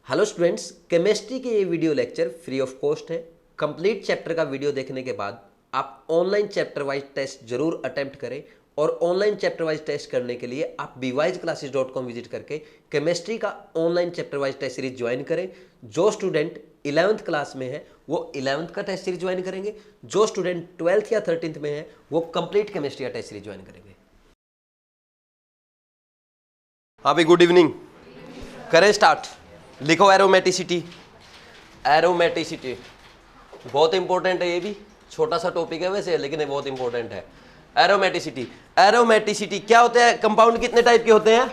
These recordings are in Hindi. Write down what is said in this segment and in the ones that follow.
हेलो स्टूडेंट्स, केमिस्ट्री के ये video lecture free of cost है। कंप्लीट चैप्टर का वीडियो देखने के बाद आप ऑनलाइन चैप्टर वाइज टेस्ट जरूर अटेम्प्ट करें और ऑनलाइन चैप्टर वाइज टेस्ट करने के लिए आप bwiseclasses.com विजिट करके केमिस्ट्री का online chapter wise test series join करें। जो स्टूडेंट 11th क्लास में है वो 11th का टेस्ट सीरीज ज्वाइन करेंगे, जो स्टूडेंट 12th या 13th में है वो कंप्लीट केमिस्ट्री का टेस्ट सीरीज ज्वाइन करेंगे। हाँ भाई, गुड इवनिंग। करें स्टार्ट। लिखो एरोमेटिसिटी। एरोमेटिसिटी बहुत इंपॉर्टेंट है, ये भी छोटा सा टॉपिक है वैसे, लेकिन ये बहुत इंपॉर्टेंट है। एरोमेटिसिटी। एरोमेटिसिटी क्या होता है? कंपाउंड कितने टाइप के होते हैं?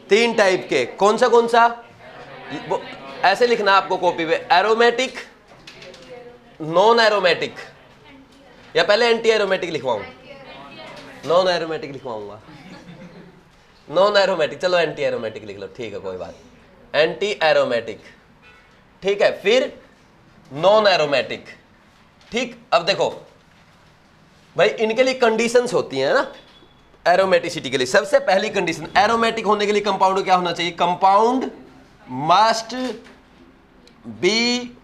3 टाइप के। कौन सा? ऐसे लिखना आपको कॉपी पे, एरोमेटिक, नॉन एरोमेटिक, या पहले एंटी एरोमेटिक लिखवाऊं? नॉन एरोमेटिक लिखवाऊंगा। नॉन एरोमेटिक, चलो एंटी एरोमेटिक लिख लो, ठीक है कोई बात। एंटी एरोमेटिक, ठीक है। फिर नॉन एरोमेटिक, ठीक। अब देखो भाई, इनके लिए कंडीशंस होती हैं ना एरोमेटिसिटी के लिए। सबसे पहली कंडीशन, एरोमेटिक होने के लिए कंपाउंड क्या होना चाहिए? Compound must be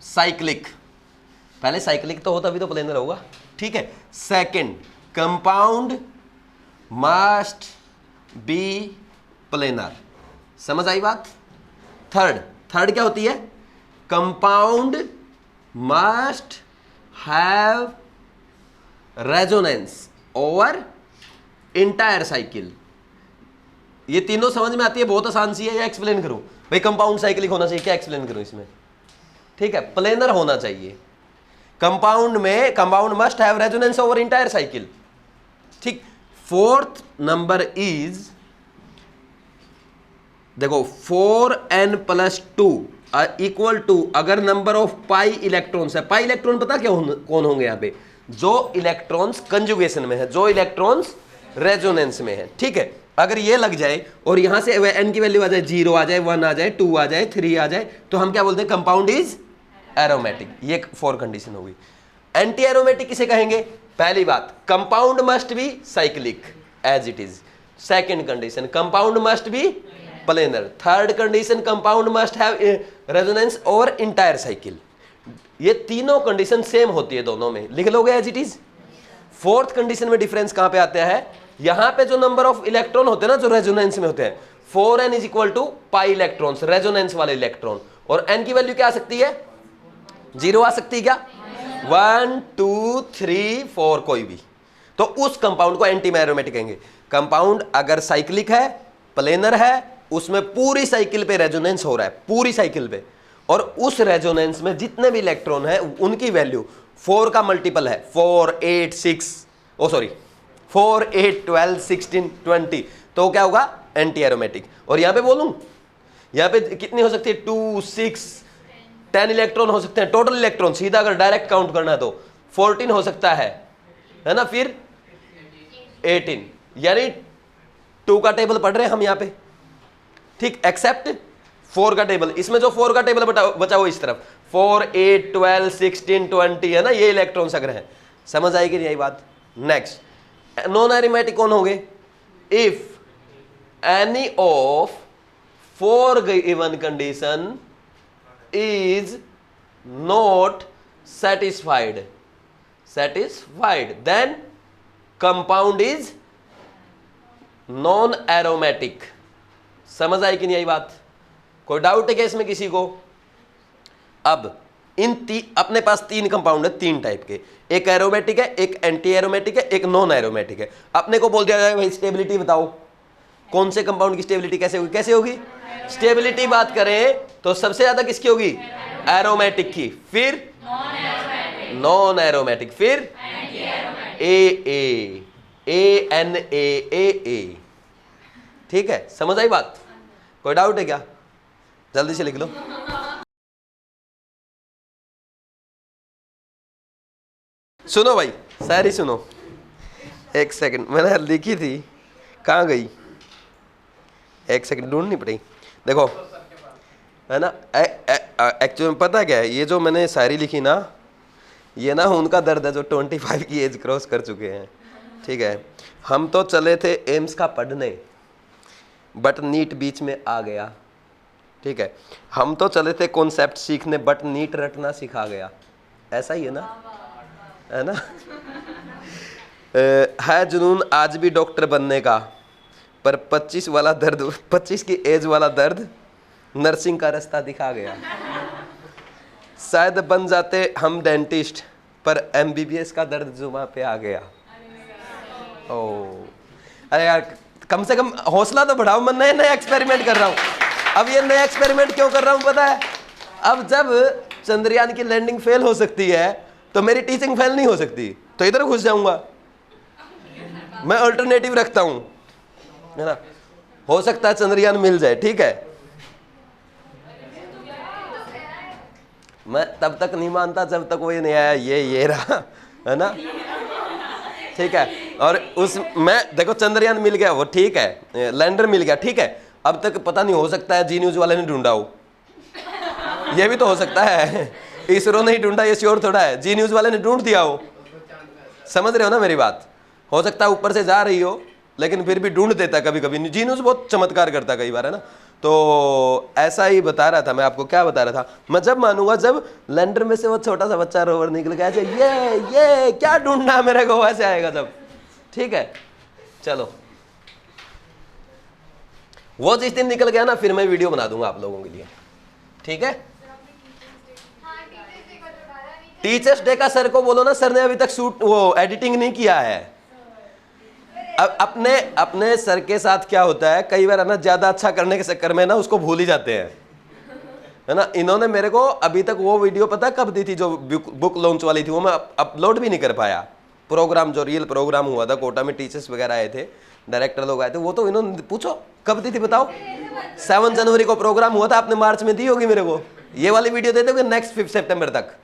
cyclic. पहले साइक्लिक तो होता, अभी तो प्लेनर होगा, ठीक है। Second, compound must be planar. समझ आई बात? थर्ड क्या होती है? Compound must have resonance over entire cycle. ये तीनों समझ में आती है, बहुत आसान सी है। या एक्सप्लेन करूं भाई? कंपाउंड साइक्लिक होना चाहिए, क्या एक्सप्लेन करूं इसमें? ठीक है, प्लेनर होना चाहिए। कंपाउंड में compound must have resonance over entire cycle, ठीक। फोर्थ नंबर इज, देखो 4n+2 इक्वल टू, अगर नंबर ऑफ पाई इलेक्ट्रॉन्स है। पाई इलेक्ट्रॉन पता क्या कौन होंगे यहाँ पे? जो इलेक्ट्रॉन्स कंजुगेशन में है, जो इलेक्ट्रॉन्स रेजोनेंस में है, ठीक है। अगर ये लग जाए और यहां से n की वैल्यू आ जाए 0 आ जाए, 1 आ जाए, 2 आ जाए, 3 आ जाए, तो हम क्या बोलते हैं? Compound is aromatic. ये 4 कंडीशन होगी। एंटी एरोमेटिक किसे कहेंगे? पहली बात, compound must be cyclic as it is. Second condition, compound must be planar. Third condition, compound must have resonance over entire cycle. ये तीनों कंडीशन सेम होती है दोनों में, लिख लोगे as it is. Fourth condition में डिफरेंस कहां पे आता है? यहां पे जो नंबर ऑफ इलेक्ट्रॉन होते हैं ना, जो रेजोनेंस में होते हैं, 4n is equal to pi electrons, resonance वाले इलेक्ट्रॉन। और n की वैल्यू क्या आ सकती है? 0 आ सकती है क्या? 1 2 3 4 कोई भी। तो उस कंपाउंड को एंटी एरोमेटिक कहेंगे। कंपाउंड अगर साइक्लिक है, प्लेनर है, उसमें पूरी साइकिल पे रेजोनेंस हो रहा है, पूरी साइकिल पे, और उस रेजोनेंस में जितने भी इलेक्ट्रॉन है उनकी वैल्यू 4 का मल्टीपल है, 4 8 12 16 20, तो क्या होगा? Anti aromatic. और यहां पे बोलूं, यहां पे कितनी हो सकती है? 2 6 10 इलेक्ट्रॉन हो सकते हैं टोटल इलेक्ट्रॉन। सीधा अगर डायरेक्ट काउंट करना है तो 14 हो सकता है ना, फिर 18, यानी 2 का टेबल पढ़ रहे हैं हम यहां पे, ठीक। एक्सेप्ट 4 का टेबल, इसमें जो 4 का टेबल बचा वो इस तरफ 4 8 12 16 20 है ना, ये इलेक्ट्रॉन्स अगर है। समझ आएगी नहीं आई बात? नेक्स्ट, नॉन एरोमेटिक कौन होंगे? If any of 4 given condition is not satisfied, then compound is non aromatic. समझ आई कि नहीं आई बात? कोई डाउट है क्या इसमें किसी को? अब अपने पास 3 कंपाउंड है, 3 टाइप के। एक एरोमेटिक है, एक एंटी एरोमेटिक है, एक नॉन एरोमेटिक है। अपने को बोल दिया जाएगा भाई स्टेबिलिटी बताओ, कौन से कंपाउंड की स्टेबिलिटी कैसे होगी? स्टेबिलिटी बात करें तो सबसे ज्यादा किसकी होगी? एरोमेटिक की, फिर नॉन एरोमेटिक, फिर ANA, ठीक है। समझ आई बात? कोई डाउट है क्या? जल्दी से लिख लो। सुनो भाई, सारी सुनो। एक सेकंड, मैंने लिखी थी, कहाँ गई? एक सेकंड ढूंढनी पड़ी। देखो है ना, एक्चुअली में पता क्या है, ये जो मैंने शायरी लिखी ना, ये ना उनका दर्द है जो 25 की एज क्रॉस कर चुके हैं, ठीक है। हम तो चले थे एम्स का पढ़ने, बट नीट बीच में आ गया, ठीक है, हम तो चले थे कॉन्सेप्ट सीखने बट नीट रटना सिखा गया, ऐसा ही है ना, है ना। है जुनून आज भी डॉक्टर बनने का, पर 25 वाला दर्द, 25 की एज वाला दर्द नर्सिंग का रास्ता दिखा गया। शायद बन जाते हम डेंटिस्ट, पर MBBS का दर्द जुबां पे आ गया। ओ अरे यार, कम से कम हौसला तो बढ़ाओ, मैं नए नए एक्सपेरिमेंट कर रहा हूँ। अब ये नए एक्सपेरिमेंट क्यों कर रहा हूँ पता है? अब जब चंद्रयान की लैंडिंग फेल हो सकती है तो मेरी टीचिंग फेल नहीं हो सकती, तो इधर घुस जाऊंगा। मैं अल्टरनेटिव रखता हूं, है ना, हो सकता है चंद्रयान मिल जाए, ठीक है। मैं तब तक नहीं मानता जब तक वो ये नहीं आया, ये रहा, है ना, ठीक है। और उस मैं देखो चंद्रयान मिल गया वो ठीक है, लैंडर मिल गया ठीक है, अब तक पता नहीं, हो सकता है जी न्यूज वाले ने ढूंढा हो, ये भी तो हो सकता है। इसरो नहीं ढूंढा ये श्योर थोड़ा है, जी न्यूज वाले ने ढूंढ दिया हो। समझ रहे हो ना मेरी बात? हो सकता है ऊपर से जा रही हो, लेकिन फिर भी ढूंढ देता कभी कभी, जी न्यूज बहुत चमत्कार करता कई बार, है ना। तो ऐसा ही बता रहा था मैं आपको, क्या बता रहा था मैं, जब मानूंगा जब लैंडर में से वो छोटा सा बच्चा रोवर निकल गया, ये क्या ढूंढना मेरे को, वैसे आएगा जब, ठीक है। चलो वो जिस दिन निकल गया ना, फिर मैं वीडियो बना दूंगा आप लोगों के लिए, ठीक है। टीचर्स डे का सर को बोलो ना, सर ने अभी तक शूट वो एडिटिंग नहीं किया है। अब अपने सर के साथ क्या होता है, कई बार है ना, ज्यादा अच्छा करने के चक्कर में ना उसको भूल ही जाते हैं, है ना। इन्होंने मेरे को अभी तक वो वीडियो पता कब दी थी, जो बुक लॉन्च वाली थी, वो मैं अपलोड भी नहीं कर पाया। प्रोग्राम जो रियल प्रोग्राम हुआ था कोटा में, टीचर्स वगैरह आए थे, डायरेक्टर लोग आए थे, वो तो इन्होंने पूछो कब दी थी बताओ। 7 जनवरी को प्रोग्राम हुआ था, आपने मार्च में दी होगी मेरे को। ये वाली वीडियो दे दोगे नेक्स्ट 5 सितंबर तक।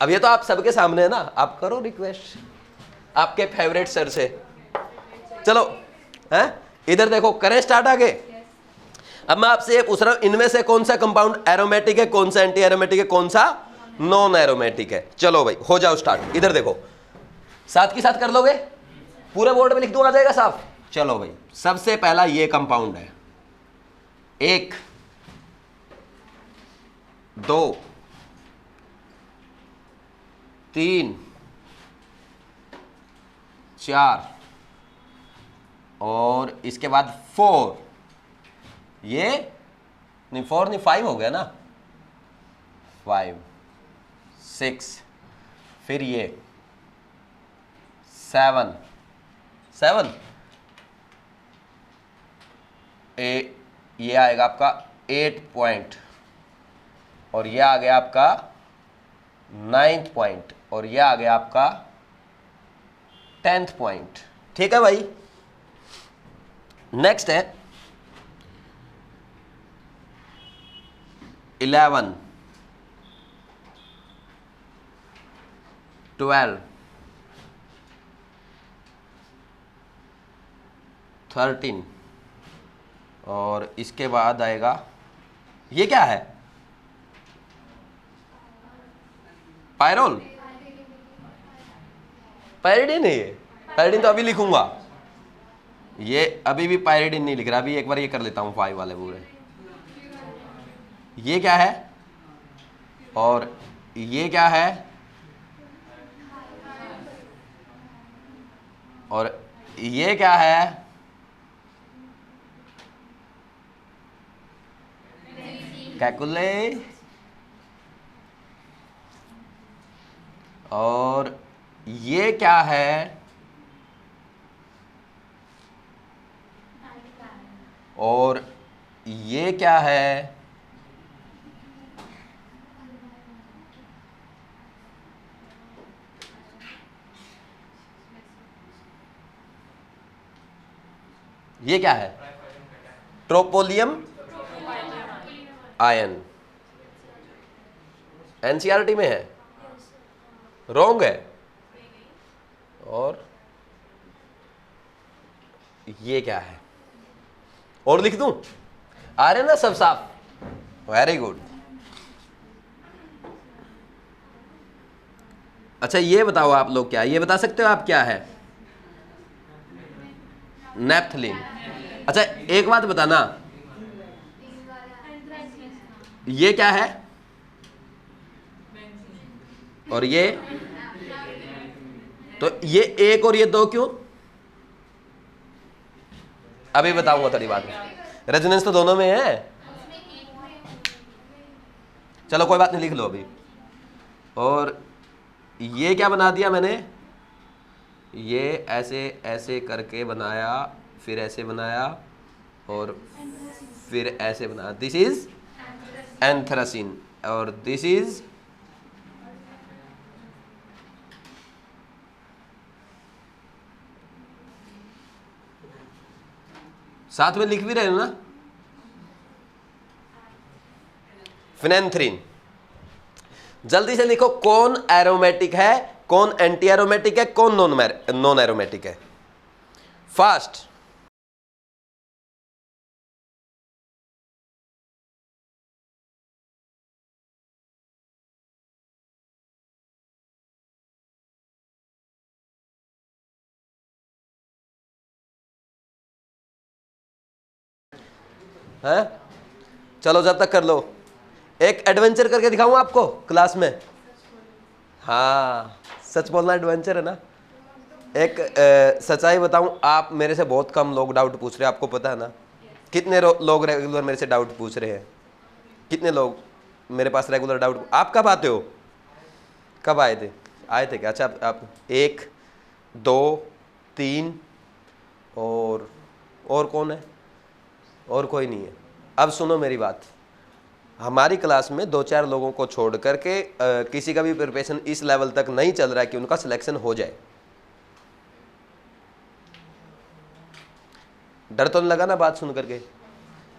अब ये तो आप सबके सामने है ना, आप करो रिक्वेस्ट आपके फेवरेट सर से। चलो हैं, इधर देखो, करें स्टार्ट आगे। अब मैं आपसे ये पूछ रहा हूं, इनमें से कौन सा कंपाउंड एरोमेटिक है, कौन सा एंटी एरोमेटिक है, कौन सा नॉन एरोमेटिक है। चलो भाई हो जाओ स्टार्ट। इधर देखो, साथ की साथ कर लोगे, पूरे बोर्ड में लिख दूं, आ जाएगा साफ। चलो भाई, सबसे पहला ये कंपाउंड है, 1 2 3 4 और इसके बाद 4, ये नहीं 4 नहीं 5 हो गया ना, 5 6, फिर ये 7 ये आएगा आपका 8 पॉइंट, और ये आ गया आपका 9th पॉइंट, और ये आ गया आपका 10th पॉइंट, ठीक है भाई। नेक्स्ट है 11 12 13, और इसके बाद आएगा, ये क्या है, पायरोल, पायरिडिन है ये। पायरिडिन तो अभी लिखूंगा, ये अभी भी पायरिडिन नहीं लिख रहा, अभी एक बार ये कर लेता हूँ 5 वाले पूरे। ये क्या है, और ये क्या है, और ये क्या है, कैकुले, और ये क्या है, और ये क्या है, ये क्या है, ट्रोपोलियम आयन। एनसीईआरटी में है, रॉन्ग है। और ये क्या है, और लिख दूं, आ रहे ना सब साफ, वेरी गुड। अच्छा ये बताओ आप लोग, क्या ये बता सकते हो आप क्या है, नेप्थलीन। अच्छा एक बात बताना, ये क्या है और ये, तो ये एक और ये दो क्यों? अभी बताऊंगा थोड़ी बात में। रेजोनेंस तो दोनों में है। चलो कोई बात नहीं, लिख लो अभी। और ये क्या बना दिया मैंने, ये ऐसे ऐसे करके बनाया, फिर ऐसे बनाया और फिर ऐसे बनाया। दिस इज एंथ्रासिन और दिस इज साथ में लिख भी रहे हो ना, फिनेंथ्रीन। जल्दी से लिखो, कौन एरोमेटिक है, कौन एंटी एरोमेटिक है, कौन नॉन एरोमेटिक है। फास्ट। है, चलो जब तक कर लो। एक एडवेंचर करके दिखाऊं आपको क्लास में। हाँ, सच बोलना एडवेंचर है ना। एक सच्चाई बताऊं, आप मेरे से बहुत कम लोग डाउट पूछ रहे हैं, आपको पता है ना। कितने लोग रेगुलर मेरे से डाउट पूछ रहे हैं, कितने लोग मेरे पास रेगुलर डाउट। आप कब आते हो, कब आए थे, आए थे क्या? अच्छा आप 1 2 3 और कौन है? और कोई नहीं है। अब सुनो मेरी बात, हमारी क्लास में 2-4 लोगों को छोड़ करके किसी का भी प्रिपरेशन इस लेवल तक नहीं चल रहा है कि उनका सिलेक्शन हो जाए। डर तो नहीं लगा ना बात सुन करके,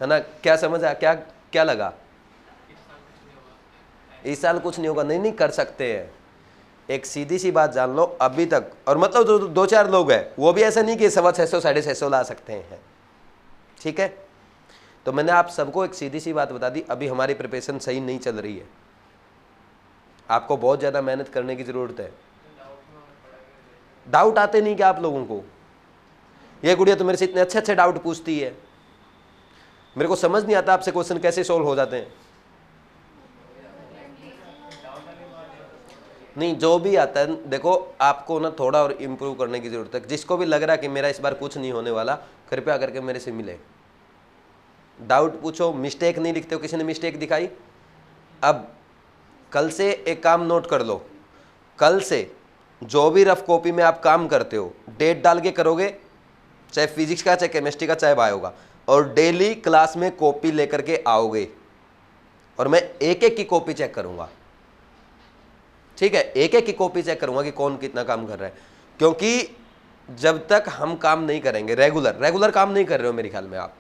है ना? क्या समझ आया, क्या क्या लगा? इस साल कुछ नहीं होगा? नहीं कर सकते हैं। एक सीधी सी बात जान लो, अभी तक, और मतलब जो 2-4 लोग हैं वो भी ऐसा नहीं कि 650 650 ला सकते हैं, ठीक है? तो मैंने आप सबको एक सीधी सी बात बता दी, अभी हमारी प्रिपरेशन सही नहीं चल रही है, आपको बहुत ज़्यादा मेहनत करने की ज़रूरत है। डाउट आते नहीं क्या आप लोगों को? ये गुड़िया तो मेरे से इतने अच्छे अच्छे डाउट पूछती है, मेरे को समझ नहीं आता आपसे क्वेश्चन कैसे सोल्व हो जाते हैं। नहीं, जो भी आता है देखो, आपको ना थोड़ा और इम्प्रूव करने की ज़रूरत है। जिसको भी लग रहा है कि मेरा इस बार कुछ नहीं होने वाला, कृपया करके मेरे से मिले, डाउट पूछो। मिस्टेक नहीं लिखते हो, किसी ने मिस्टेक दिखाई? अब कल से एक काम नोट कर लो, कल से जो भी रफ कॉपी में आप काम करते हो डेट डाल के करोगे, चाहे फिजिक्स का, चाहे केमिस्ट्री का, चाहे बायो का, और डेली क्लास में कॉपी लेकर के आओगे और मैं एक एक की कॉपी चेक करूंगा, ठीक है? एक एक की कॉपी चेक करूंगा कि कौन कितना काम कर रहा है। क्योंकि जब तक हम काम नहीं करेंगे, रेगुलर काम नहीं कर रहे हो मेरे ख्याल में आप,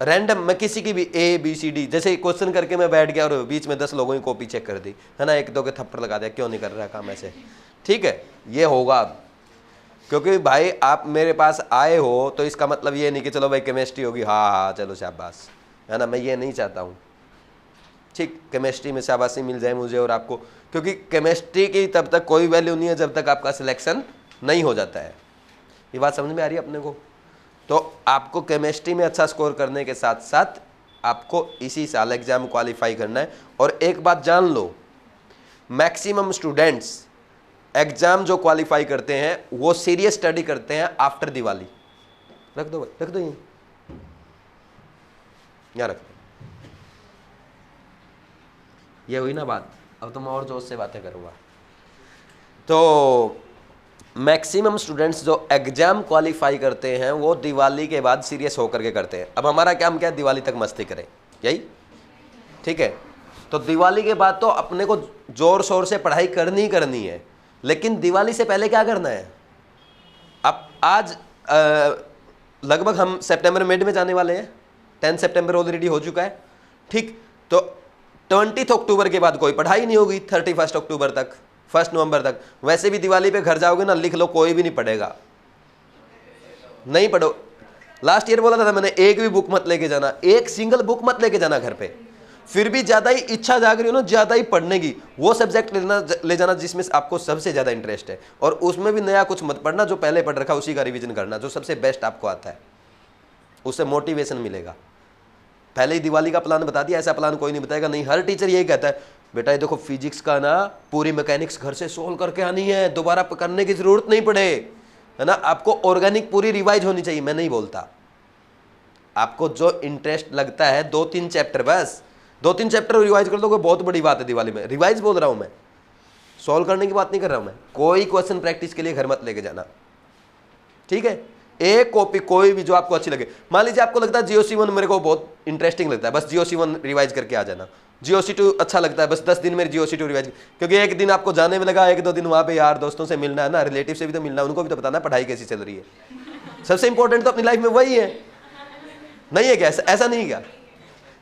रैंडम मैं किसी की भी ABCD जैसे क्वेश्चन करके मैं बैठ गया और बीच में 10 लोगों की कॉपी चेक कर दी, है ना, 1-2 के थप्पड़ लगा दिया, क्यों नहीं कर रहा काम ऐसे, ठीक है? ये होगा अब, क्योंकि भाई आप मेरे पास आए हो तो इसका मतलब ये नहीं कि चलो भाई केमिस्ट्री होगी, हाँ चलो शाबाश, है ना, मैं ये नहीं चाहता हूँ, ठीक? केमिस्ट्री में शाबाशी मिल जाए मुझे और आपको, क्योंकि केमिस्ट्री की तब तक कोई वैल्यू नहीं है जब तक आपका सिलेक्शन नहीं हो जाता है। ये बात समझ में आ रही है अपने को? तो आपको केमिस्ट्री में अच्छा स्कोर करने के साथ साथ आपको इसी साल एग्जाम क्वालिफाई करना है। और एक बात जान लो, मैक्सिमम स्टूडेंट्स एग्जाम जो क्वालिफाई करते हैं वो सीरियस स्टडी करते हैं आफ्टर दिवाली। रख दो भाई, रख दो, यहाँ रख दो। ये हुई ना बात, अब तो मैं और जोर से बातें करूँगा। तो मैक्सिमम स्टूडेंट्स जो एग्जाम क्वालिफाई करते हैं वो दिवाली के बाद सीरियस होकर के करते हैं। अब हमारा काम क्या है? दिवाली तक मस्ती करें, यही, ठीक है? तो दिवाली के बाद तो अपने को जोर शोर से पढ़ाई करनी है, लेकिन दिवाली से पहले क्या करना है? अब आज लगभग हम सितंबर मिड में जाने वाले हैं, 10 सितंबर ऑलरेडी हो चुका है, ठीक? तो 20 अक्टूबर के बाद कोई पढ़ाई नहीं होगी, 31 अक्टूबर तक, 1 नवंबर तक। वैसे भी दिवाली पे घर जाओगे ना, लिख लो, कोई भी नहीं पढ़ेगा, नहीं पढ़ो। लास्ट ईयर बोला था मैंने, एक भी बुक मत लेके जाना, एक सिंगल बुक मत लेके जाना घर पे। फिर भी ज्यादा ही इच्छा जाग रही हो ना, ज्यादा ही पढ़ने की, वो सब्जेक्ट ले जाना जिसमें आपको सबसे ज्यादा इंटरेस्ट है, और उसमें भी नया कुछ मत पढ़ना, जो पहले पढ़ रखा उसी का रिवीजन करना, जो सबसे बेस्ट आपको आता है, उससे मोटिवेशन मिलेगा। पहले ही दिवाली का प्लान बता दिया, ऐसा प्लान कोई नहीं बताएगा। नहीं, हर टीचर यही कहता है बेटा ये देखो फिजिक्स का ना पूरी मैकेनिक्स घर से सोल्व करके आनी है, दोबारा करने की जरूरत नहीं पड़े, है ना। आपको ऑर्गेनिक पूरी रिवाइज होनी चाहिए। मैं नहीं बोलता, आपको जो इंटरेस्ट लगता है 2-3 चैप्टर, बस 2-3 चैप्टर रिवाइज कर दोगे, बहुत बड़ी बात है। दिवाली में रिवाइज बोल रहा हूं मैं, सॉल्व करने की बात नहीं कर रहा हूं मैं। कोई क्वेश्चन प्रैक्टिस के लिए घर मत लेके जाना, ठीक है। एक कॉपी कोई भी जो आपको अच्छी लगे। मान लीजिए आपको लगता है GOC1 मेरे को बहुत इंटरेस्टिंग लगता है, बस GOC1 रिवाइज करके आ जाना। GOC2 अच्छा लगता है, बस 10 दिन में GOC2 रिवाइज, क्योंकि एक दिन आपको जाने में लगा, 1-2 दिन वहाँ पे यार दोस्तों से मिलना है ना, रिलेटिव से भी तो मिलना है, उनको भी तो बताना पढ़ाई कैसी चल रही है। सबसे इंपॉर्टेंट तो अपनी लाइफ में वही है, नहीं है क्या? ऐसा नहीं क्या?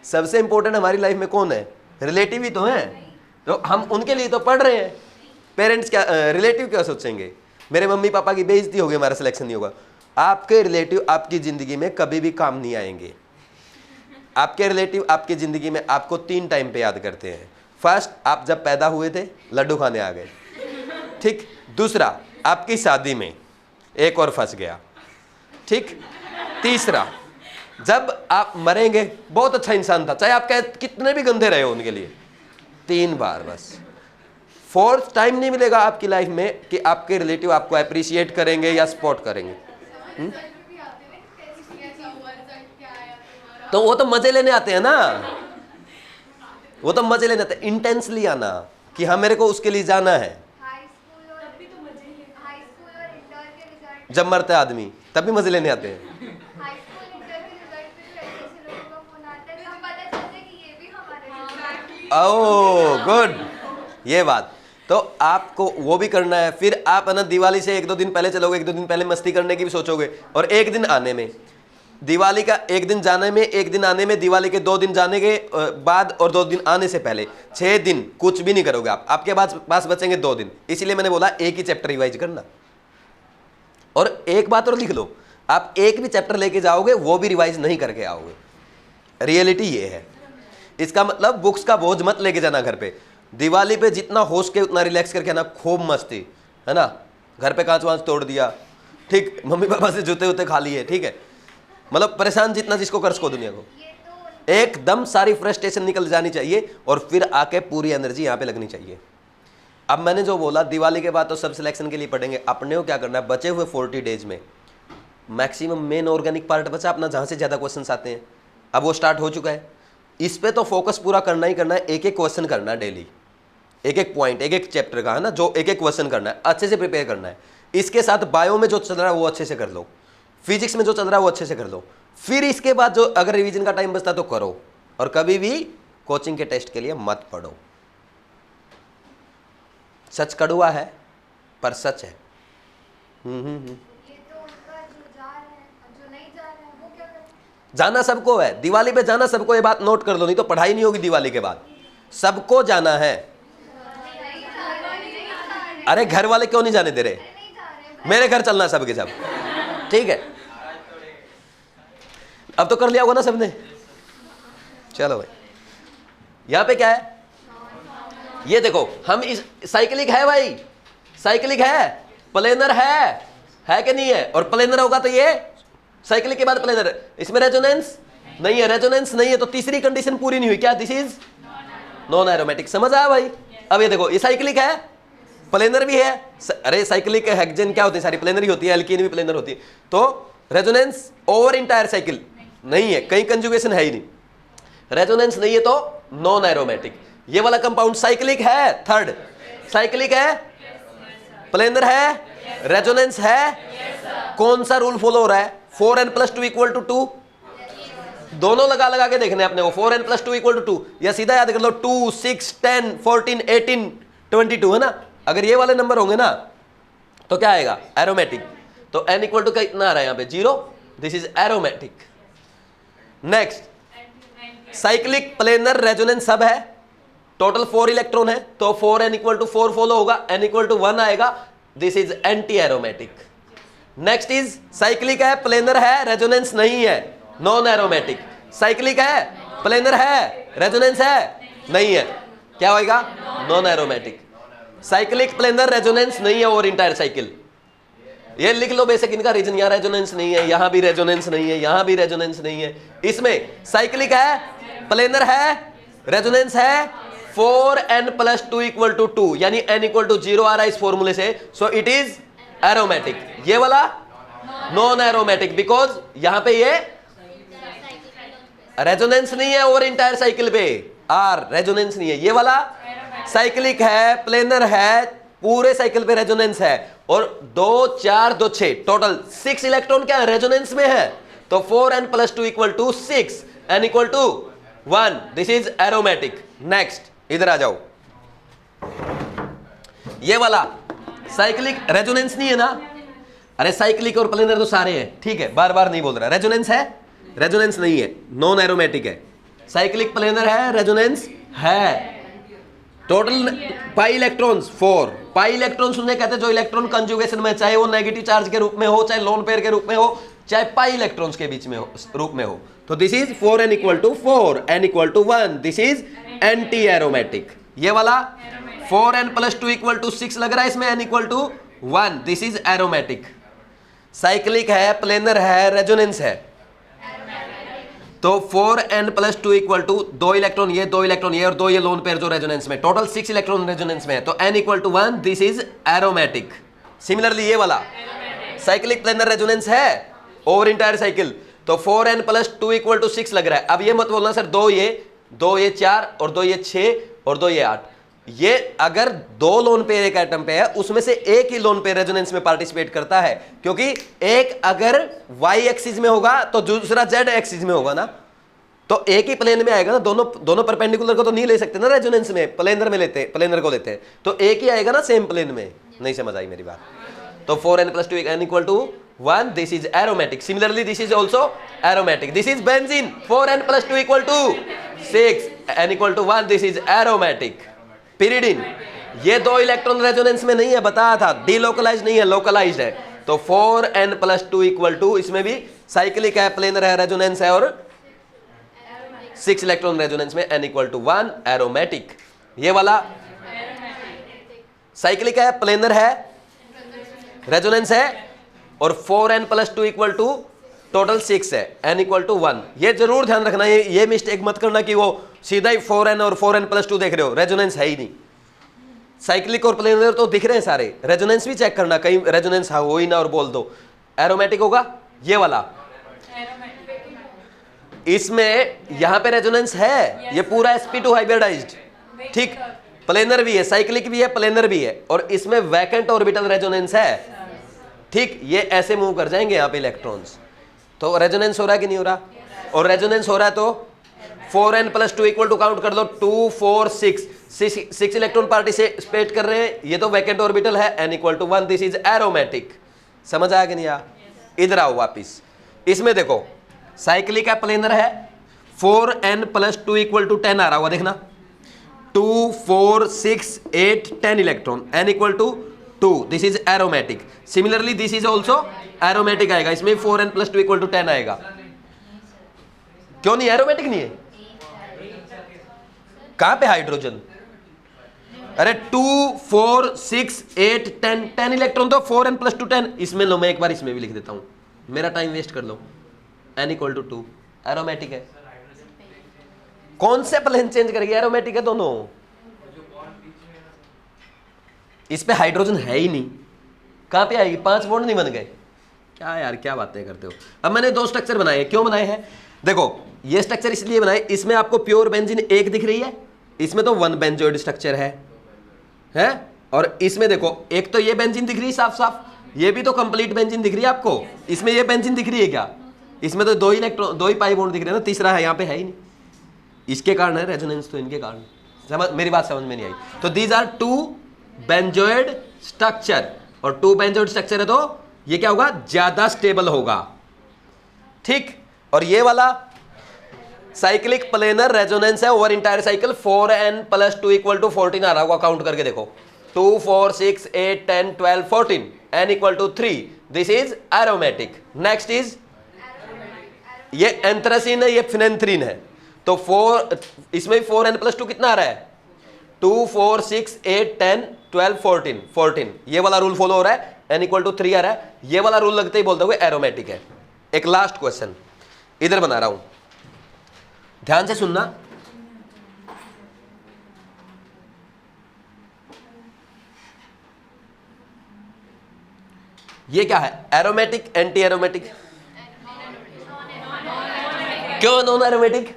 सबसे इंपॉर्टेंट हमारी लाइफ में कौन है? रिलेटिव ही तो है, तो हम उनके लिए तो पढ़ रहे हैं। पेरेंट्स क्या, रिलेटिव क्या सोचेंगे? मेरे मम्मी पापा की बेइज्जती होगी, हमारा सिलेक्शन नहीं होगा। आपके रिलेटिव आपकी जिंदगी में कभी भी काम नहीं आएंगे। आपके रिलेटिव आपकी जिंदगी में आपको 3 टाइम पे याद करते हैं। फर्स्ट, आप जब पैदा हुए थे, लड्डू खाने आ गए, ठीक। दूसरा, आपकी शादी में एक और फंस गया, ठीक। तीसरा, जब आप मरेंगे, बहुत अच्छा इंसान था, चाहे आप कितने भी गंदे रहे हो उनके लिए, 3 बार बस। 4th टाइम नहीं मिलेगा आपकी लाइफ में कि आपके रिलेटिव आपको अप्रिशिएट करेंगे या सपोर्ट करेंगे। तो वो तो मजे लेने आते हैं ना, वो तो मजे लेने आते हैं। इंटेंसली आना कि हाँ मेरे को उसके लिए जाना है। जब मरता है आदमी तब भी मजे लेने आते हैं। ओह गुड, ये बात तो आपको वो भी करना है। फिर आप है ना दिवाली से 1-2 दिन पहले चलोगे, 1-2 दिन पहले मस्ती करने की भी सोचोगे, और 1 दिन आने में, दिवाली का 1 दिन जाने में, 1 दिन आने में, दिवाली के 2 दिन जाने के बाद और 2 दिन आने से पहले, 6 दिन कुछ भी नहीं करोगे आप। आपके पास बचेंगे 2 दिन। इसीलिए मैंने बोला एक ही चैप्टर रिवाइज करना। और एक बात और लिख लो, आप एक भी चैप्टर लेके जाओगे वो भी रिवाइज नहीं करके आओगे। रियलिटी ये है। इसका मतलब बुक्स का बोझ मत लेके जाना घर पे। दिवाली पे जितना हो सके उतना रिलैक्स करके ना, खूब मस्ती, है ना। घर पे कांच वांच तोड़ दिया, ठीक, मम्मी पापा से जूते उते खा लिए, ठीक है। मतलब परेशान जितना जिसको कर सको दुनिया को, एकदम सारी फ्रस्ट्रेशन निकल जानी चाहिए, और फिर आके पूरी एनर्जी यहाँ पे लगनी चाहिए। अब मैंने जो बोला, दिवाली के बाद तो सब सिलेक्शन के लिए पढ़ेंगे। अपने को क्या करना है, बचे हुए 40 डेज में मैक्सिमम मेन ऑर्गेनिक पार्ट बचा अपना, जहाँ से ज़्यादा क्वेश्चन आते हैं। अब वो स्टार्ट हो चुका है, इस पे तो फोकस पूरा करना ही करना है। एक एक क्वेश्चन करना है डेली, एक एक पॉइंट, एक एक चैप्टर का, है ना, जो एक एक क्वेश्चन करना है, अच्छे से प्रिपेयर करना है। इसके साथ बायो में जो चल रहा है वो अच्छे से कर लो, फिजिक्स में जो चल रहा है वो अच्छे से कर लो। फिर इसके बाद जो अगर रिवीजन का टाइम बचता है तो करो, और कभी भी कोचिंग के टेस्ट के लिए मत पढ़ो। सच कड़वा है पर सच है। जाना सबको है, दिवाली पे जाना सबको, ये बात नोट कर लो, नहीं तो पढ़ाई नहीं होगी दिवाली के बाद। सबको जाना है। अरे घर वाले क्यों नहीं जाने दे रहे? मेरे घर चलना सबके सब, ठीक है। अब तो कर लिया होगा ना सबने। चलो भाई, यहां पे क्या है, ये देखो, हम इस साइक्लिक है भाई, साइक्लिक है, प्लेनर है कि नहीं है? और प्लेनर होगा तो ये साइक्लिक के बाद प्लेनर, इसमें रेजोनेंस नहीं है, रेजोनेंस नहीं है तो तीसरी कंडीशन पूरी नहीं हुई। क्या? This is non aromatic. समझ आया भाई? अब ये देखो, ये साइक्लिक है, प्लेनर भी है। अरे साइक्लिक हेक्सेन क्या होती है? सारी प्लेनर ही होती है, एल्कीन भी प्लेनर होती है। तो रेजोनेंस ओवर इंटायर साइकिल नहीं है, कहीं कंजुगेशन है ही नहीं। रेजोनेंस नहीं है तो नॉन एरोमेटिक। ये वाला कंपाउंड साइक्लिक है, थर्ड साइक्लिक है, प्लेनर है, रेजोनेंस है। कौन सा रूल फॉलो हो रहा है? 4n+2 = 2। दोनों लगा के देखने अपने को। 4n+2 = 2, या सीधा याद कर लो 2, 6, 10, 14, 18, 22, है ना। अगर ये वाले नंबर होंगे ना तो क्या आएगा? एरोमेटिक। तो n = का इतना आ रहा है यहाँ पे 0, this is aromatic. Next, cyclic, planar, resonance सब है, टोटल 4 इलेक्ट्रॉन है, तो 4n = 4 फॉलो होगा, n = 1 आएगा, this is anti aromatic. Next is cyclic है, प्लेनर है, रेजोनेंस नहीं है, नॉन एरोमेटिक। साइक्लिक है, प्लेनर है, रेजोनेंस है, नहीं है, क्या होएगा? Non aromatic. Cyclic, planar, resonance नहीं है और इंटायर साइकिल, ये लिख लो बेसिक इनका रीजन, यहाँ रेजोनेंस नहीं है, यहाँ भी रेजोनेंस नहीं है, यहाँ भी रेजोनेंस नहीं है। इसमें साइक्लिक है, प्लेनर है, रेजोनेंस है, 4n + 2 = 2, यानी n = 0 आ रहा है इस फॉर्मूले से, सो इट इज एरोमेटिक। ये वाला नॉन एरोमेटिक, बिकॉज यहां पे ये रेजोनेंस नहीं है ओवर इंटायर साइकिल पे, आर रेजोनेंस नहीं है। ये वाला साइक्लिक है, प्लेनर है, पूरे साइकिल पे रेजोनेंस है, और 2 4 2 6 टोटल 6 इलेक्ट्रॉन क्या रेजोनेंस में है, तो 4n + 2 = 6, n = 1, this is aromatic. Next इधर आ जाओ, ये वाला साइक्लिक रेजोनेंस नहीं है ना, अरे साइक्लिक और प्लेनर तो सारे हैं, ठीक है, बार बार नहीं बोल रहा। रेजोनेंस है, रेजोनेंस नहीं है, नॉन एरोमेटिक है। साइक्लिक प्लेनर है, रेजोनेंस है। Total pi electrons 4, pi electrons उन्हें कहते हैं जो इलेक्ट्रॉन कंजुगेशन में, चाहे वो नेगेटिव चार्ज के रूप में हो, चाहे लोन पेयर के रूप में हो, चाहे पाई इलेक्ट्रॉन्स के बीच में हो, रूप में हो। तो this is 4n = 4, n = 1, this is anti aromatic. ये वाला 4n + 2 = 6 लग रहा है इसमें, n = 1, this is aromatic. Cyclic है, प्लेनर है, रेजोनेंस है, तो 4n + 2 = 2 इलेक्ट्रॉन ये, 2 इलेक्ट्रॉन ये, और 2 ये लोन पेयर जो रेजोनेंस में, टोटल 6 इलेक्ट्रॉन रेजोनेंस में है, तो n = 1, this is aromatic. Similarly ये वाला साइक्लिक प्लेनर रेजोनेंस है ओवर इंटायर साइकिल, तो 4n + 2 = 6 लग रहा है। अब ये मत बोलना सर 2 ये 4 और 2 ये 6 और 2 ये 8, ये अगर 2 लोन पेयर एक एटम पे है, उसमें से एक ही लोन पेयर रेजोनेंस में पार्टिसिपेट करता है, क्योंकि एक अगर y एक्सिस में होगा तो दूसरा z एक्सिस में होगा ना, तो एक ही प्लेन में आएगा ना, दोनों परपेंडिकुलर को तो नहीं ले सकते ना रेजोनेंस में, प्लेनर में लेते, प्लेनर को लेते हैं, तो एक ही आएगा ना सेम प्लेन में। नहीं समझ आई मेरी बात? तो 4n + 2 n = 1, this is aromatic. Similarly this is also aromatic. This is benzene, 4n + 2 = 6, n = 1, this is aromatic. Pyridine, ये 2 इलेक्ट्रॉन रेजोनेंस में नहीं है, बताया था, डीलोकलाइज नहीं है, लोकलाइज्ड है, तो 4n + 2 = इसमें भी साइक्लिक है, प्लेनर है, रेजोनेंस है, और 6 इलेक्ट्रॉन रेजोनेंस में, n = 1, एरोमेटिक। ये वाला साइक्लिक है, प्लेनर है, रेजोनेंस है, और 4n + 2 = टोटल 6 है, n = 1। ये जरूर ध्यान रखना, ये मिस्टेक मत करना कि वो सीधा ही 4n और 4n + 2 देख रहे हो, रेजोनेंस है ही नहीं। साइक्लिक और प्लेनर तो दिख रहे हैं सारे, रेजोनेंस भी चेक करना, कहीं रेजोनेंस हो ही ना और बोल दो। एरोमेटिक होगा ये वाला, इसमें यहां पे रेजोनेंस है, ये पूरा sp2 हाइब्रिडाइज्ड, ठीक, प्लेनर भी है, साइक्लिक भी है, प्लेनर भी है, और इसमें वैकेंट ऑर्बिटल रेजोनेंस है, ठीक, ये ऐसे मूव कर जाएंगे यहाँ पे इलेक्ट्रॉन्स, तो रेजोनेंस हो रहा है कि नहीं हो रहा? और रेजोनेंस हो रहा है तो 4n + 2 = काउंट कर लो, 2 4 6 इलेक्ट्रॉन पार्टिसिपेट कर रहे हैं, ये तो वैकेंट ऑर्बिटल है, n = 1, दिस इज एरोमेटिक। समझ आया कि नहीं आया? इधर आओ वापिस, इसमें देखो साइक्लिक है, प्लेनर है, 4n + 2 = 10 आ रहा होगा, देखना 2 4 6 8 10 electron, n = 2, this is aromatic. Similarly this is also aromatic आएगा, इसमें 4n + 2 = 10 आएगा। क्यों नहीं एरोमेटिक नहीं है? कहां पे हाइड्रोजन? अरे 2 4 6 8 10 इलेक्ट्रॉन, तो 4n + 2 10, इसमें लो, मैं एक बार इसमें भी लिख देता हूं, मेरा टाइम वेस्ट कर लो, n = 2, एरोमेटिक है। कौन से प्लेन चेंज करेगी? एरोमेटिक है दोनों, इस पे हाइड्रोजन है ही नहीं, कहां पे आएगी? 5 बॉन्ड नहीं बन गए क्या यार, क्या बातें करते हो। अब मैंने 2 स्ट्रक्चर बनाए, क्यों बनाए हैं? देखो ये स्ट्रक्चर इसलिए बनाए, इसमें आपको प्योर बेंजीन 1 दिख रही है, इसमें तो 1 बेंजोइड स्ट्रक्चर है, और इसमें देखो एक तो ये बेंजीन दिख रही है साफ साफ, ये भी तो कंप्लीट बेंजीन दिख रही है आपको, इसमें ये बेंजीन दिख रही है क्या? इसमें तो 2 इलेक्ट्रॉन, 2 ही पाई बॉन्ड दिख रहे हैं ना, तीसरा है यहाँ पे है ही नहीं, इसके कारण है रेजोनेंस, तो इनके कारण। समझ, मेरी बात समझ में नहीं आई? तो दीज आर 2 बेंजोइड स्ट्रक्चर, और 2 बेंजोइड स्ट्रक्चर है तो ये क्या होगा? ज्यादा स्टेबल होगा, ठीक। और ये वाला साइक्लिक प्लेनर रेजोनेंस है ओवर इंटायर साइकिल, 4n + 2 = 14 आ रहा होगा, काउंट करके देखो, 2 4 6 8 10 12 14, n = 3, this is aromatic. Next is ये एंथ्रासीन है, ये फिनेंथ्रीन है, तो 4, इसमें 4n + 2 कितना आ रहा है? 2 4 6 8 10 12 14, ये वाला रूल फॉलो हो रहा है, n इक्वल टू 3 आ रहा है, ये वाला रूल लगते ही बोलते हुए एरोमेटिक है। एक लास्ट क्वेश्चन इधर बना रहा हूं, ध्यान से सुनना। ये क्या है, एरोमेटिक एंटी एरोमेटिक? क्यों नॉन एरोमेटिक?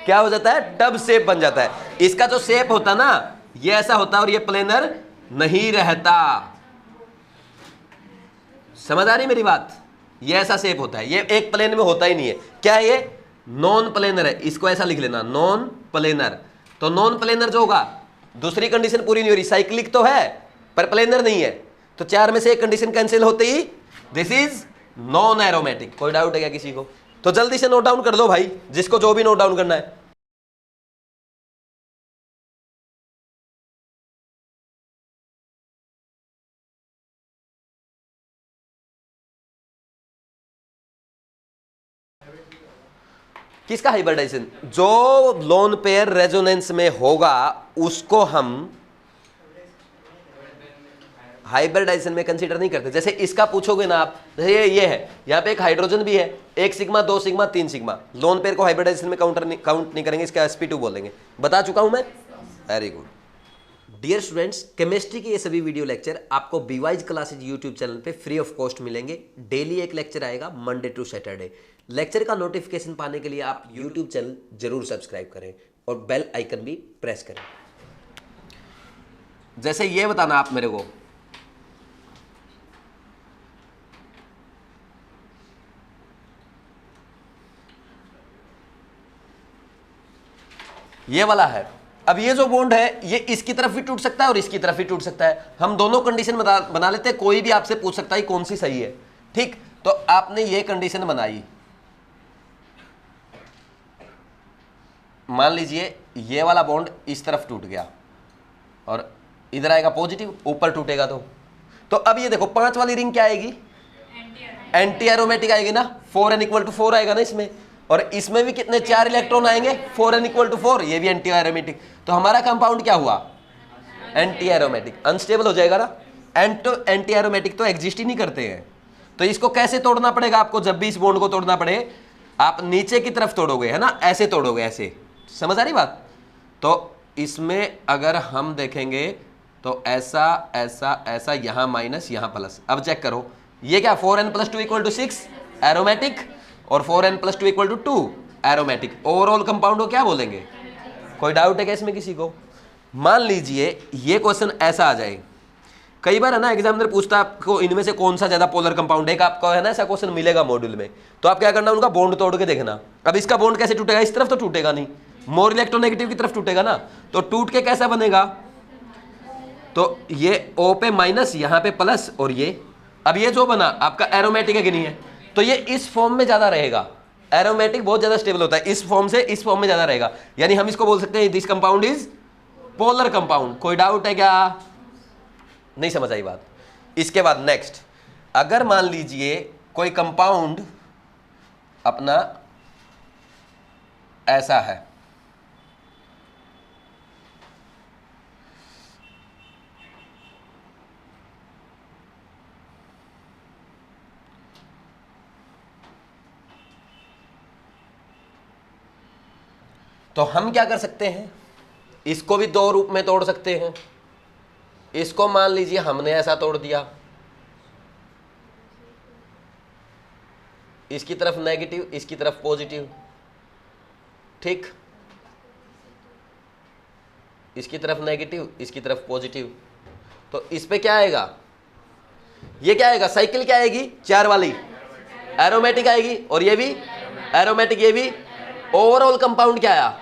क्या हो जाता है, टब शेप बन जाता है। इसका जो शेप होता है ना, ये ऐसा होता है और ये प्लेनर नहीं रहता। समझ आ रही मेरी बात? ये ऐसा शेप होता है, ये एक प्लेन में होता ही नहीं है। क्या है ये, नॉन प्लेनर है, इसको ऐसा लिख लेना, नॉन प्लेनर। तो नॉन प्लेनर जो होगा, दूसरी कंडीशन पूरी नहीं हो रही, साइक्लिक तो है पर प्लेनर नहीं है, तो 4 में से एक कंडीशन कैंसिल होते ही दिस इज नॉन एरोमेटिक। कोई डाउट है क्या किसी को? तो जल्दी से नोट डाउन कर दो भाई, जिसको जो भी नोट डाउन करना है। किसका हाइब्रिडाइजेशन? जो लोन पेयर रेजोनेंस में होगा उसको हम हाइब्रिडाइजेशन में कंसीडर नहीं करते। जैसे इसका पूछोगे ना आप, जैसे ये है, यहाँ पे एक हाइड्रोजन भी है, 1 sigma 2 sigma 3 sigma, lone pair को हाइब्रिडाइजेशन में काउंट नहीं करेंगे, इसका sp2 बोलेंगे। बता चुका हूं मैं, very good. Dear students, chemistry के ये सभी वीडियो लेक्चर आपको बीवाइज क्लासेज यूट्यूब चैनल पे फ्री ऑफ कॉस्ट मिलेंगे। डेली एक लेक्चर आएगा, मंडे टू सैटरडे। लेक्चर का नोटिफिकेशन पाने के लिए आप यूट्यूब चैनल जरूर सब्सक्राइब करें और बेल आइकन भी प्रेस करें। जैसे ये बताना आप मेरे को, ये वाला है, अब ये जो बॉन्ड है ये इसकी तरफ भी टूट सकता है और इसकी तरफ भी टूट सकता है। हम दोनों कंडीशन बना लेते हैं, कोई भी आपसे पूछ सकता है कौन सी सही है। ठीक, तो आपने ये कंडीशन बनाई, मान लीजिए ये वाला बॉन्ड इस तरफ टूट गया और इधर आएगा पॉजिटिव, ऊपर टूटेगा तो अब ये देखो 5 वाली रिंग क्या आएगी, एंटी एरोमेटिक आएगी ना, 4n इक्वल टू 4 आएगा ना इसमें, और इसमें भी कितने 4 इलेक्ट्रॉन आएंगे, 4n इक्वल टू 4, ये भी एंटी एरोमेटिक। तो हमारा कंपाउंड क्या हुआ, एंटी एरोमेटिक, अनस्टेबल हो जाएगा ना। एंटी एरोमेटिक तो एग्जिस्ट ही नहीं करते हैं। तो इसको कैसे तोड़ना पड़ेगा आपको, जब भी इस बॉन्ड को तोड़ना पड़े आप नीचे की तरफ तोड़ोगे, है ना, ऐसे तोड़ोगे, ऐसे। समझ आ रही बात? तो इसमें अगर हम देखेंगे तो ऐसा ऐसा ऐसा, यहां माइनस यहां प्लस। अब चेक करो, ये क्या 4n + 2 = 6 एरोमेटिक और 4n + 2 = 2 एरोमेटिक। ओवरऑल कंपाउंड को क्या बोलेंगे? कोई डाउट है क्या इसमें किसी को? मान लीजिए ये क्वेश्चन ऐसा आ जाए, कई बार है ना एग्जामिनर पूछता है आपको इनमें से कौन सा ज्यादा पोलर कंपाउंड है, आपको है ना ऐसा क्वेश्चन मिलेगा मॉड्यूल में, तो आप क्या करना, उनका बॉन्ड तोड़ के देखना। अब इसका बॉन्ड कैसे टूटेगा, इस तरफ तो टूटेगा नहीं, मोर इलेक्ट्रोनेगेटिव की तरफ टूटेगा ना, तो टूट के कैसा बनेगा, तो ये O पे माइनस, यहाँ पे प्लस, और ये अब ये जो बना आपका एरोमेटिक है कि नहीं है, तो ये इस फॉर्म में ज्यादा रहेगा। एरोमेटिक बहुत ज्यादा स्टेबल होता है, इस फॉर्म से इस फॉर्म में ज्यादा रहेगा, यानी हम इसको बोल सकते हैं this compound is polar compound. कोई डाउट है क्या? नहीं समझ आई बात? इसके बाद नेक्स्ट, अगर मान लीजिए कोई कंपाउंड अपना ऐसा है, तो हम क्या कर सकते हैं, इसको भी 2 रूप में तोड़ सकते हैं। इसको मान लीजिए हमने ऐसा तोड़ दिया, इसकी तरफ नेगेटिव, इसकी तरफ पॉजिटिव, ठीक, इसकी तरफ नेगेटिव, इसकी तरफ पॉजिटिव, तो इस पे क्या आएगा, ये क्या आएगा, साइकिल क्या आएगी, 4 वाली एरोमेटिक आएगी, और ये भी एरोमेटिक, ये भी। ओवरऑल कंपाउंड क्या आया,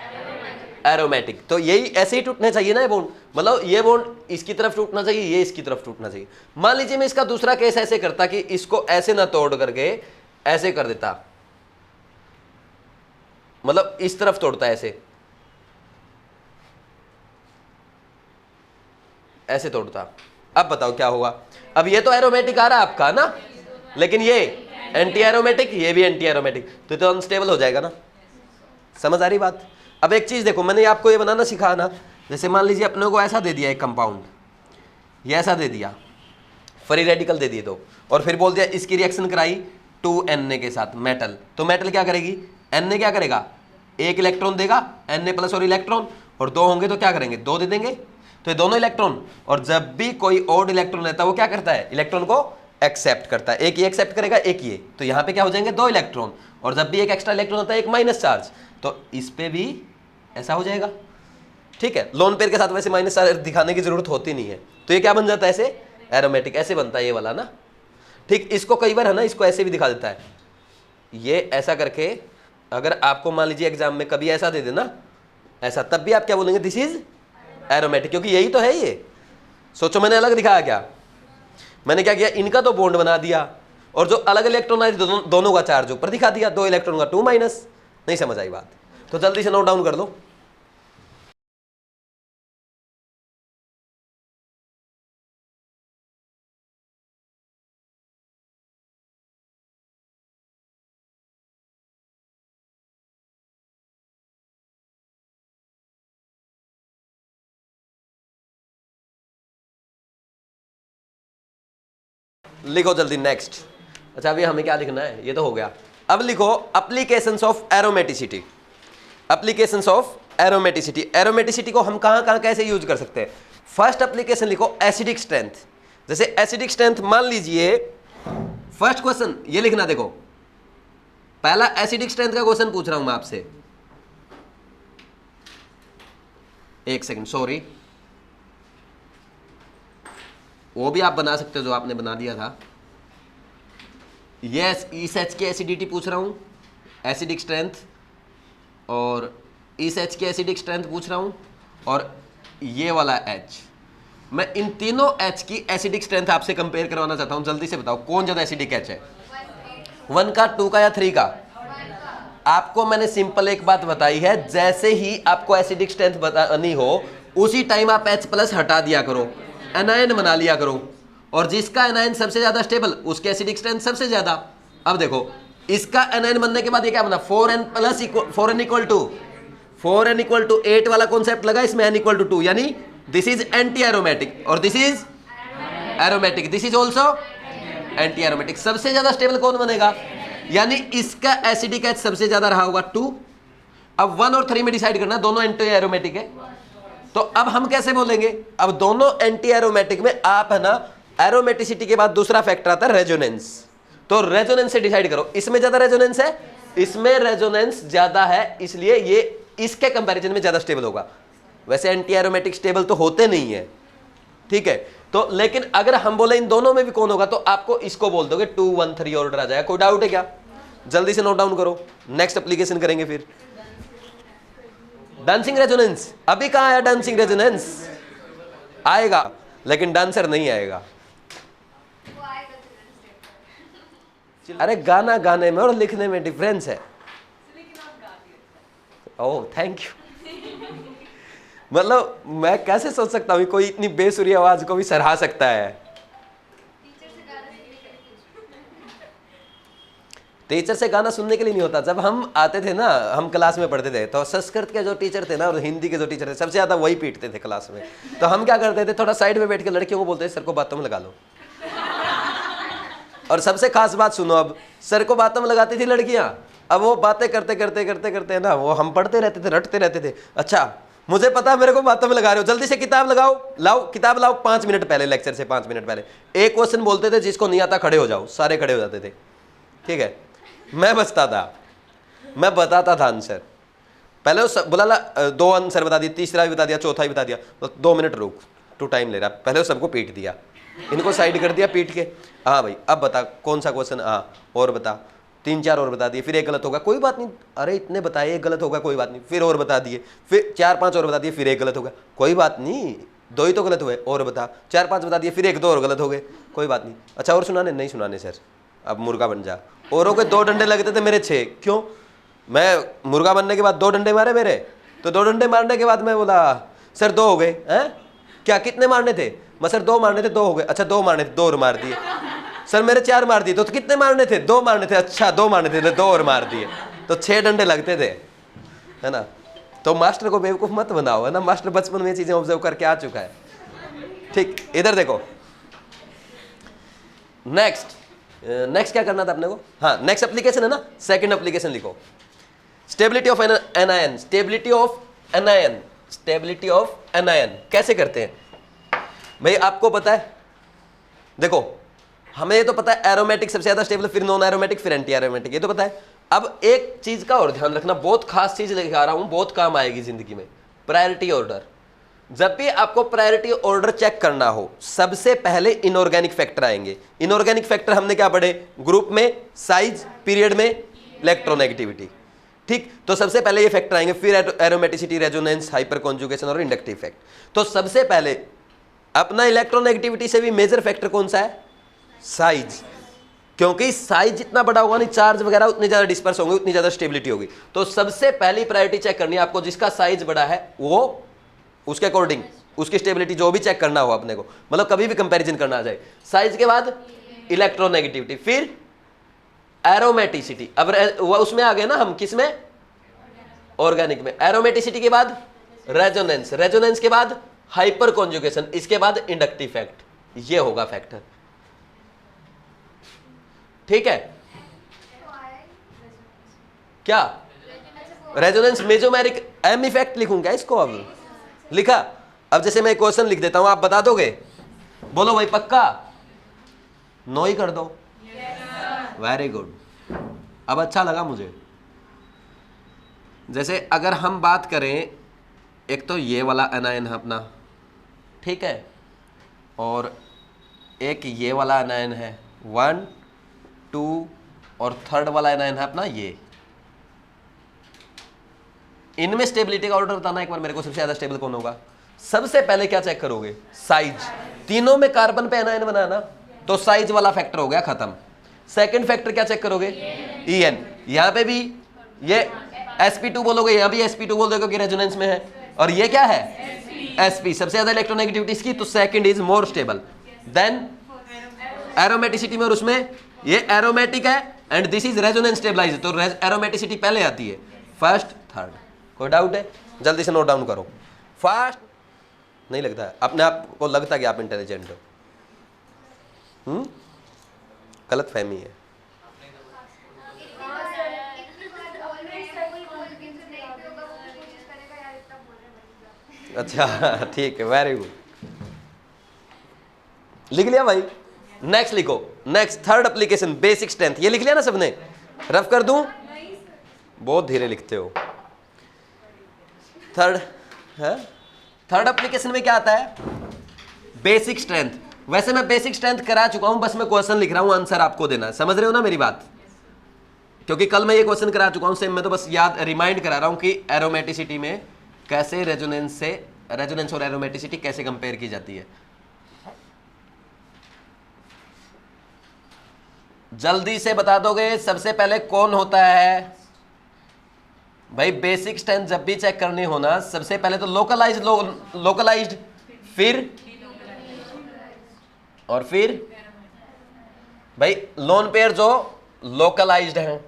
एरोमेटिक। तो यही ऐसे ही टूटने चाहिए ना ये बॉन्ड, मतलब ये बॉन्ड इसकी तरफ टूटना चाहिए, ये इसकी तरफ टूटना चाहिए। मान लीजिए मैं इसका दूसरा केस ऐसे करता कि इसको ऐसे ना तोड़ करके ऐसे कर देता, मतलब इस तरफ तोड़ता, ऐसे तोड़ता। अब बताओ क्या होगा, अब ये तो एरोमेटिक आ रहा है आपका ना, लेकिन ये एंटी एरोमेटिक, ये भी एंटी एरोमेटिक, तो अनस्टेबल हो जाएगा ना। समझ आ रही बात? अब एक चीज देखो, मैंने आपको ये बनाना सिखाया ना, जैसे मान लीजिए अपने को ऐसा दे दिया एक कंपाउंड, ये ऐसा दे दिया, फ्री रेडिकल दे दिए दो, और फिर बोल दिया इसकी रिएक्शन कराई 2Na के साथ मेटल, तो मेटल क्या करेगी, Na क्या करेगा, एक इलेक्ट्रॉन देगा, Na प्लस और इलेक्ट्रॉन, और दो होंगे तो क्या करेंगे, दो दे देंगे, तो ये दोनों इलेक्ट्रॉन, और जब भी कोई ऑड इलेक्ट्रॉन रहता है वो क्या करता है, इलेक्ट्रॉन को एक्सेप्ट करता है, एक ही एक्सेप्ट करेगा एक ये, तो यहाँ पे क्या हो जाएंगे दो इलेक्ट्रॉन, और जब भी एक एक्स्ट्रा इलेक्ट्रॉन होता है एक माइनस चार्ज, तो इस पे भी ऐसा हो जाएगा। ठीक है, लोन पेयर के साथ वैसे माइनस चार्ज दिखाने की जरूरत होती नहीं है, तो ये क्या बन जाता है ऐसे, एरोमेटिक ऐसे बनता है ये वाला ना। ठीक, इसको कई बार है ना, इसको ऐसे भी दिखा देता है, ये ऐसा करके, अगर आपको मान लीजिए एग्जाम में कभी ऐसा दे देना ऐसा, तब भी आप क्या बोलेंगे, दिस इज एरोमेटिक, क्योंकि यही तो है ये। सोचो मैंने अलग दिखाया क्या, मैंने क्या किया, इनका तो बॉन्ड बना दिया, और जो अलग इलेक्ट्रॉन आए दोनों का चार्ज ऊपर दिखा दिया, दो इलेक्ट्रॉन का 2 माइनस। नहीं समझ आई बात, तो जल्दी से नोट डाउन कर लो। लिखो जल्दी नेक्स्ट। अच्छा अभी हमें क्या लिखना है, ये तो हो गया। अब लिखो applications of aromaticity. Applications of aromaticity, aromaticity को हम कहां कहां कैसे यूज कर सकते हैं। फर्स्ट एप्लीकेशन लिखो एसिडिक स्ट्रेंथ। जैसे एसिडिक स्ट्रेंथ मान लीजिए, फर्स्ट क्वेश्चन ये लिखना, देखो पहला एसिडिक स्ट्रेंथ का क्वेश्चन पूछ रहा हूं मैं आपसे, एक सेकंड सॉरी, वो भी आप बना सकते हो जो आपने बना दिया था। यस, इस एच की एसिडिटी पूछ रहा हूं, एसिडिक स्ट्रेंथ, और इस एच की एसिडिक स्ट्रेंथ पूछ रहा हूं, और ये वाला एच। मैं इन तीनों एच की एसिडिक स्ट्रेंथ आपसे कंपेयर करवाना चाहता हूं, जल्दी से बताओ कौन ज्यादा एसिडिक एच है, 1 का, 2 का या 3 का। आपको मैंने सिंपल एक बात बताई है, जैसे ही आपको एसिडिक स्ट्रेंथ बतानी हो उसी टाइम आप H प्लस हटा दिया करो, एनायन बना लिया करो, और जिसका एनायन सबसे ज्यादा स्टेबल उसके एसिडिक स्ट्रेंथ सबसे ज्यादा। अब देखो इसका एनायन बनने के बाद ये क्या बना, 4n plus 4n equal to 8 वाला कॉन्सेप्ट लगा इसमें, n इक्वल टू 2, यानी दिस इज एंटी एरोमेटिक और this is aromatic, this is also anti aromatic. सबसे ज्यादा स्टेबल कौन बनेगा, यानी इसका एसिडिक एच सबसे ज्यादा रहा होगा 2। अब 1 और 3 में डिसाइड करना, दोनों एंटी एरोमेटिक है, तो अब हम कैसे बोलेंगे, अब दोनों एंटी एरोमेटिक में आप है ना, एरोमेटिसिटी के बाद दूसरा फैक्टर आता है रेजोनेंस, तो रेजोनेंस से डिसाइड करो, इसमें ज्यादा रेजोनेंस है, इसमें रेजोनेंस ज्यादा है, इसलिए ये इसके कंपैरिजन में ज्यादा स्टेबल होगा। वैसे एंटी एरोमेटिक स्टेबल तो होते नहीं है, ठीक है, तो लेकिन अगर हम बोले इन दोनों में भी कौन होगा, तो आपको इसको बोल दोगे 2 1 3 ऑर्डर आ जाएगा। कोई डाउट है क्या, जल्दी से नोट डाउन करो, नेक्स्ट एप्लीकेशन करेंगे फिर। डांसिंग रेजोनेंस, अभी कहां आया डांसिंग रेजोनेंस, आएगा लेकिन डांसर नहीं आएगा। अरे गाना गाने में और लिखने में डिफरेंस है। Oh thank you. मतलब मैं कैसे सोच सकता हूँ कोई इतनी बेसुरी आवाज को भी सराहा सकता है। टीचर से गाना सुनने के लिए नहीं होता। जब हम आते थे ना, हम क्लास में पढ़ते थे, तो संस्कृत के जो टीचर थे ना और हिंदी के जो टीचर थे, सबसे ज्यादा वही पीटते थे क्लास में। तो हम क्या करते थे, थोड़ा साइड में बैठ के लड़कियों को बोलते थे सर को बातों में लगा लो। और सबसे खास बात सुनो, अब सर को बातों में लगाती थी लड़कियां, अब वो बातें करते करते करते करते ना, वो हम पढ़ते रहते थे, रटते रहते थे। अच्छा मुझे पता मेरे को बातों में लगा रहे हो, जल्दी से किताब लगाओ, लाओ किताब लाओ। 5 मिनट पहले, लेक्चर से 5 मिनट पहले एक क्वेश्चन बोलते थे, जिसको नहीं आता खड़े हो जाओ, सारे खड़े हो जाते थे, ठीक है। मैं बचता था, मैं बताता था आंसर, पहले वो बोला 2 आंसर बता दिया, तीसरा भी बता दिया, चौथा भी बता दिया, तो 2 मिनट रुक, तू टाइम ले रहा। पहले वो सबको पीट दिया, इनको साइड कर दिया पीट के, हाँ भाई अब बता कौन सा क्वेश्चन, हाँ और बता, 3 4 और बता दिए, फिर एक गलत होगा कोई बात नहीं, अरे इतने बताए एक गलत होगा कोई बात नहीं, फिर और बता दिए, फिर 4 5 और बता दिए, फिर एक गलत होगा कोई बात नहीं, 2 ही तो गलत हुए, और बता, 4 5 बता दिए, फिर 1 2 और गलत हो गए, कोई बात नहीं। अच्छा और सुनाने, नहीं सुनाने सर, अब मुर्गा बन जा। औरों के 2 डंडे लगते थे, मेरे 6, क्यों, मैं मुर्गा बनने के बाद 2 डंडे मारे मेरे, तो 2 डंडे मारने के बाद मैं बोला सर 2 हो गए हैं, क्या कितने मारने थे, मैं सर 2 मारने थे, 2 हो गए, अच्छा 2 मारने थे, 2 और मार दिए, सर मेरे 4 मार दिए, तो कितने मारने थे, 2 मारने थे, अच्छा 2 मारने थे, 2 और मार दिए, तो 6 डंडे लगते थे, है ना। तो मास्टर को बेवकूफ़ मत बनाओ, है ना, मास्टर बचपन में चीज़ें ऑब्जर्व करके आ चुका है, ठीक, इधर देखो, नेक्स्ट क्या करना था अपने को? हाँ, नेक्स्ट एप्लीकेशन है ना, सेकंड एप्लीकेशन लिखो, stability of anion. Stability of anion, stability of anion कैसे करते हैं भाई? आपको पता है, देखो हमें ये तो पता है एरोमेटिक सबसे ज्यादा स्टेबल, फिर नॉन एरोमेटिक, फिर एंटी एरोमेटिक, ये तो पता है। अब एक चीज का और ध्यान रखना, बहुत खास चीज लेके आ रहा हूं, बहुत काम आएगी जिंदगी में, प्रायोरिटी ऑर्डर। जब भी आपको प्रायोरिटी ऑर्डर चेक करना हो, सबसे पहले इनऑर्गेनिक फैक्टर आएंगे। इनऑर्गेनिक फैक्टर हमने क्या पढ़े? ग्रुप में, साइज, पीरियड में, इलेक्ट्रोनेगेटिविटी। ठीक, तो सबसे पहले ये फैक्टर आएंगे, फिर एरोमेटिसिटी, रेजोनेंस, हाइपर कॉन्जुगेशन और इंडक्टिव इफेक्ट। तो सबसे पहले अपना इलेक्ट्रोनेगेटिविटी से भी मेजर फैक्टर कौन सा है? साइज, क्योंकि साइज जितना बड़ा होगा नहीं, चार्ज वगैरह उतनी ज्यादा डिस्पर्स होंगे, उतनी ज्यादा स्टेबिलिटी होगी। तो सबसे पहली प्रायोरिटी चेक करनी है आपको, जिसका साइज बड़ा है वो उसके अकॉर्डिंग उसकी स्टेबिलिटी जो भी चेक करना हो अपने को, मतलब कभी भी कंपैरिजन करना आ जाए। साइज के बाद इलेक्ट्रोनेगेटिविटी, फिर एरोमेटिसिटी। अब वो उसमें आ गए ना हम, किसमें? ऑर्गेनिक में। एरोमेटिसिटी के बाद रेजोनेंस, रेजोनेंस के बाद हाइपर कॉन्जुगेशन, इसके बाद इंडक्टिव इफेक्ट। ये होगा फैक्टर, ठीक है? क्या रेजोनेंस मेजोमेरिक एम इफेक्ट लिखूं क्या इसको? अब लिखा। अब जैसे मैं क्वेश्चन लिख देता हूं, आप बता दोगे? बोलो भाई पक्का? नो ही कर दो। Very good. अब अच्छा लगा मुझे। जैसे अगर हम बात करें, एक तो ये वाला एनायन है अपना, ठीक है, और एक ये वाला एनायन है 1, 2 और थर्ड वाला एनायन है अपना ये। इनमें स्टेबिलिटी का ऑर्डर बताना एक बार मेरे को, सबसे ज्यादा स्टेबल कौन होगा? सबसे पहले क्या चेक करोगे? साइज। तीनों में कार्बन पे एनायन बनाना, तो साइज वाला फैक्टर हो गया खत्म। सेकंड फैक्टर क्या चेक करोगे? EN। यहां पे भी ये sp2 बोलोगे, यहां भी sp2 बोल दोगे कि रेजोनेंस में है, और ये क्या है? sp। सबसे ज्यादा इलेक्ट्रोनेगेटिविटी इसकी, तो second is more stable than aromaticity में, और उसमें ये एरोमेटिक है and this is resonance stabilized, तो एरोमेटिसिटी पहले आती है, फर्स्ट थर्ड। कोई डाउट है? जल्दी से नोट डाउन करो। फास्ट नहीं लगता है, अपने आप को लगता है कि आप इंटेलिजेंट हो। गलत फहमी है। अच्छा ठीक है, वेरी गुड, लिख लिया भाई। नेक्स्ट लिखो, next third application, basic strength. ये लिख लिया ना सबने? रफ कर दूं? बहुत धीरे लिखते हो। थर्ड है, थर्ड एप्लीकेशन में क्या आता है? Basic strength. वैसे मैं बेसिक स्ट्रेंथ करा चुका हूं, बस मैं क्वेश्चन लिख रहा हूं, आंसर आपको देना है। समझ रहे हो ना मेरी बात? क्योंकि कल मैं ये क्वेश्चन करा चुका हूं, सेम। मैं तो बस याद रिमाइंड करा रहा हूं कि एरोमेटिसिटी में कैसे रेजोनेंस और एरोमेटिसिटी कैसे कंपेयर की जाती है। जल्दी से बता दोगे सबसे पहले कौन होता है भाई? बेसिक स्ट्रेंथ जब भी चेक करनी हो ना, सबसे पहले तो लोकलाइज्ड, फिर और फिर भाई लोन पेयर जो लोकलाइज्ड है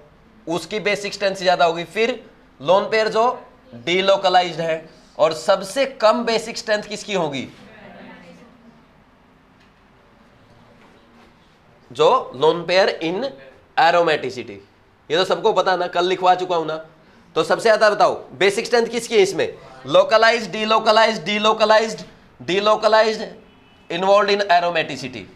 उसकी बेसिक स्ट्रेंथ ज्यादा होगी, फिर लोन पेयर जो डीलोकलाइज्ड है, और सबसे कम बेसिक स्ट्रेंथ किसकी होगी? जो लोन पेयर इन एरोमेटिसिटी। ये तो सबको पता ना, कल लिखवा चुका हूं ना। तो सबसे ज्यादा बताओ बेसिक स्ट्रेंथ किसकी है इसमें? Localized, delocalized, delocalized, delocalized, involve in aromaticity.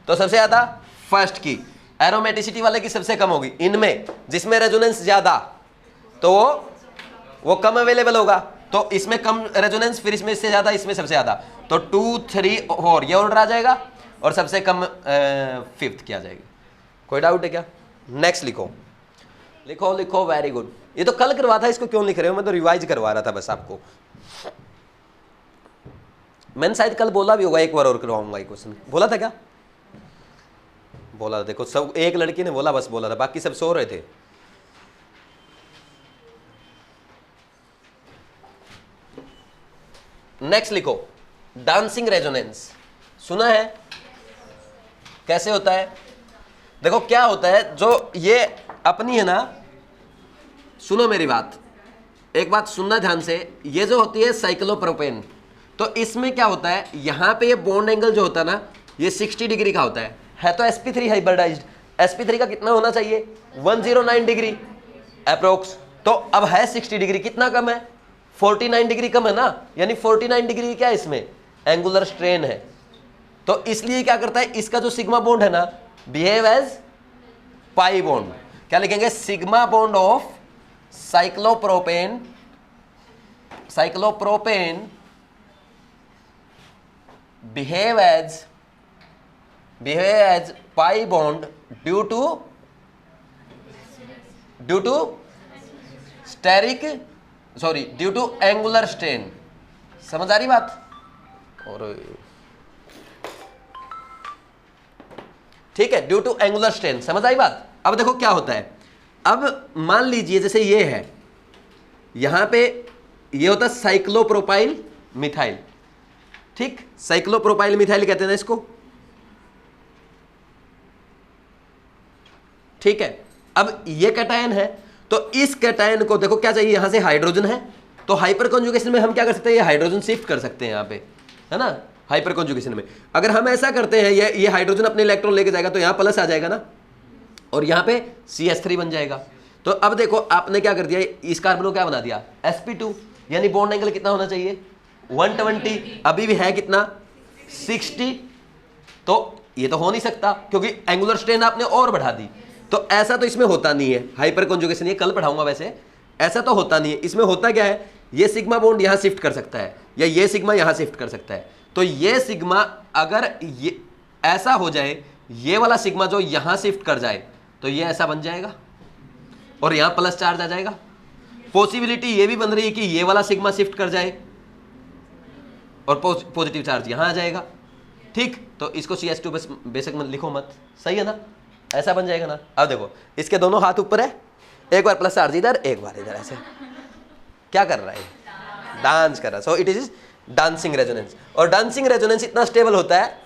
तो सबसे ज्यादा फर्स्ट की, एरोमेटिसिटी वाले की सबसे कम होगी। इनमें जिसमें रेजोनेंस ज्यादा, तो वो कम अवेलेबल होगा, तो इसमें कम रेजोनेंस, फिर इसमें इससे ज्यादा, इसमें सबसे ज्यादा। तो 2, 3, 4 ये ऑर्डर आ जाएगा, और सबसे कम फिफ्थ क्या जाएगी। कोई डाउट है क्या? नेक्स्ट लिखो, लिखो लिखो, वेरी गुड। ये तो कल करवा था, इसको क्यों लिख रहे हो? मैं तो रिवाइज करवा रहा था बस आपको। मैंने शायद कल बोला भी होगा, एक बार और करवाऊंगा ये क्वेश्चन। बोला था क्या? बोला था। देखो सब, एक लड़की ने बोला, बस बोला था, बाकी सब सो रहे थे। नेक्स्ट लिखो, डांसिंग रेजोनेंस। सुना है कैसे होता है? देखो क्या होता है, जो ये अपनी है ना, सुनो मेरी बात, एक बात सुनना ध्यान से। ये जो होती है साइक्लोप्रोपेन, तो इसमें क्या होता है, यहां पे ये बॉन्ड एंगल जो होता है ना, ये 60 डिग्री का होता है तो sp3 हाइब्रिडाइज्ड, sp3 का कितना होना चाहिए 109 डिग्री अप्रोक्स। तो अब है 60 डिग्री, कितना कम है 49 डिग्री कम है ना, यानी 49 डिग्री क्या है इसमें एंगुलर स्ट्रेन है। तो इसलिए क्या करता है, इसका जो सिग्मा बॉन्ड है ना बिहेव एज पाई बॉन्ड। क्या लिखेंगे, sigma bond of cyclopropane behave as pi bond due to angular strain। समझ आ रही बात? और ठीक है, ड्यू टू एंगुलर स्ट्रेन, समझ आई बात? अब देखो क्या होता है, अब मान लीजिए जैसे ये है, यहां पे ये होता है साइक्लोप्रोपाइल मिथाइल, ठीक, साइक्लोप्रोपाइल मिथाइल कहते हैं ना इसको, ठीक है। अब ये कैटायन है, तो इस कैटायन को देखो क्या चाहिए, यहां से हाइड्रोजन है, तो हाइपर कॉन्जुगेशन में हम क्या कर सकते हैं, ये हाइड्रोजन शिफ्ट कर सकते हैं यहां पे, है ना, हाइपर कॉन्जुगेशन में। अगर हम ऐसा करते हैं, ये हाइड्रोजन अपने इलेक्ट्रॉन लेके जाएगा तो यहां प्लस आ जाएगा ना, और यहां पे CH3 बन जाएगा। तो अब देखो आपने क्या कर दिया, इस कार्बन को क्या बना दिया sp2, यानी बॉन्ड एंगल कितना होना चाहिए 120, अभी भी है कितना 60। तो ये तो हो नहीं सकता क्योंकि एंगुलर स्ट्रेन आपने और बढ़ा दी। तो ऐसा तो इसमें होता नहीं है, हाइपर कॉन्जुगेशन ये कल पढ़ाऊंगा, वैसे ऐसा तो होता नहीं है। इसमें होता क्या है, ये सिग्मा बॉन्ड यहां शिफ्ट कर सकता है या ये सिग्मा यहां शिफ्ट कर सकता है। तो ये सिग्मा अगर ये ऐसा हो जाए, ये वाला सिग्मा जो यहां शिफ्ट कर जाए तो ये ऐसा बन जाएगा और यहां प्लस चार्ज आ जाएगा। पॉसिबिलिटी ये भी बन रही है कि ये वाला सिग्मा शिफ्ट कर जाए और पॉजिटिव चार्ज यहां आ जाएगा, ठीक। तो इसको CH2 बस बेशक मत लिखो मत, सही है ना, ऐसा बन जाएगा ना। अब देखो इसके दोनों हाथ ऊपर है, एक बार प्लस चार्ज इधर, एक बार इधर, ऐसे क्या कर रहा है, डांस कर रहा है। So it is dancing resonance. और डांसिंग रेजोनेंस इतना स्टेबल होता है,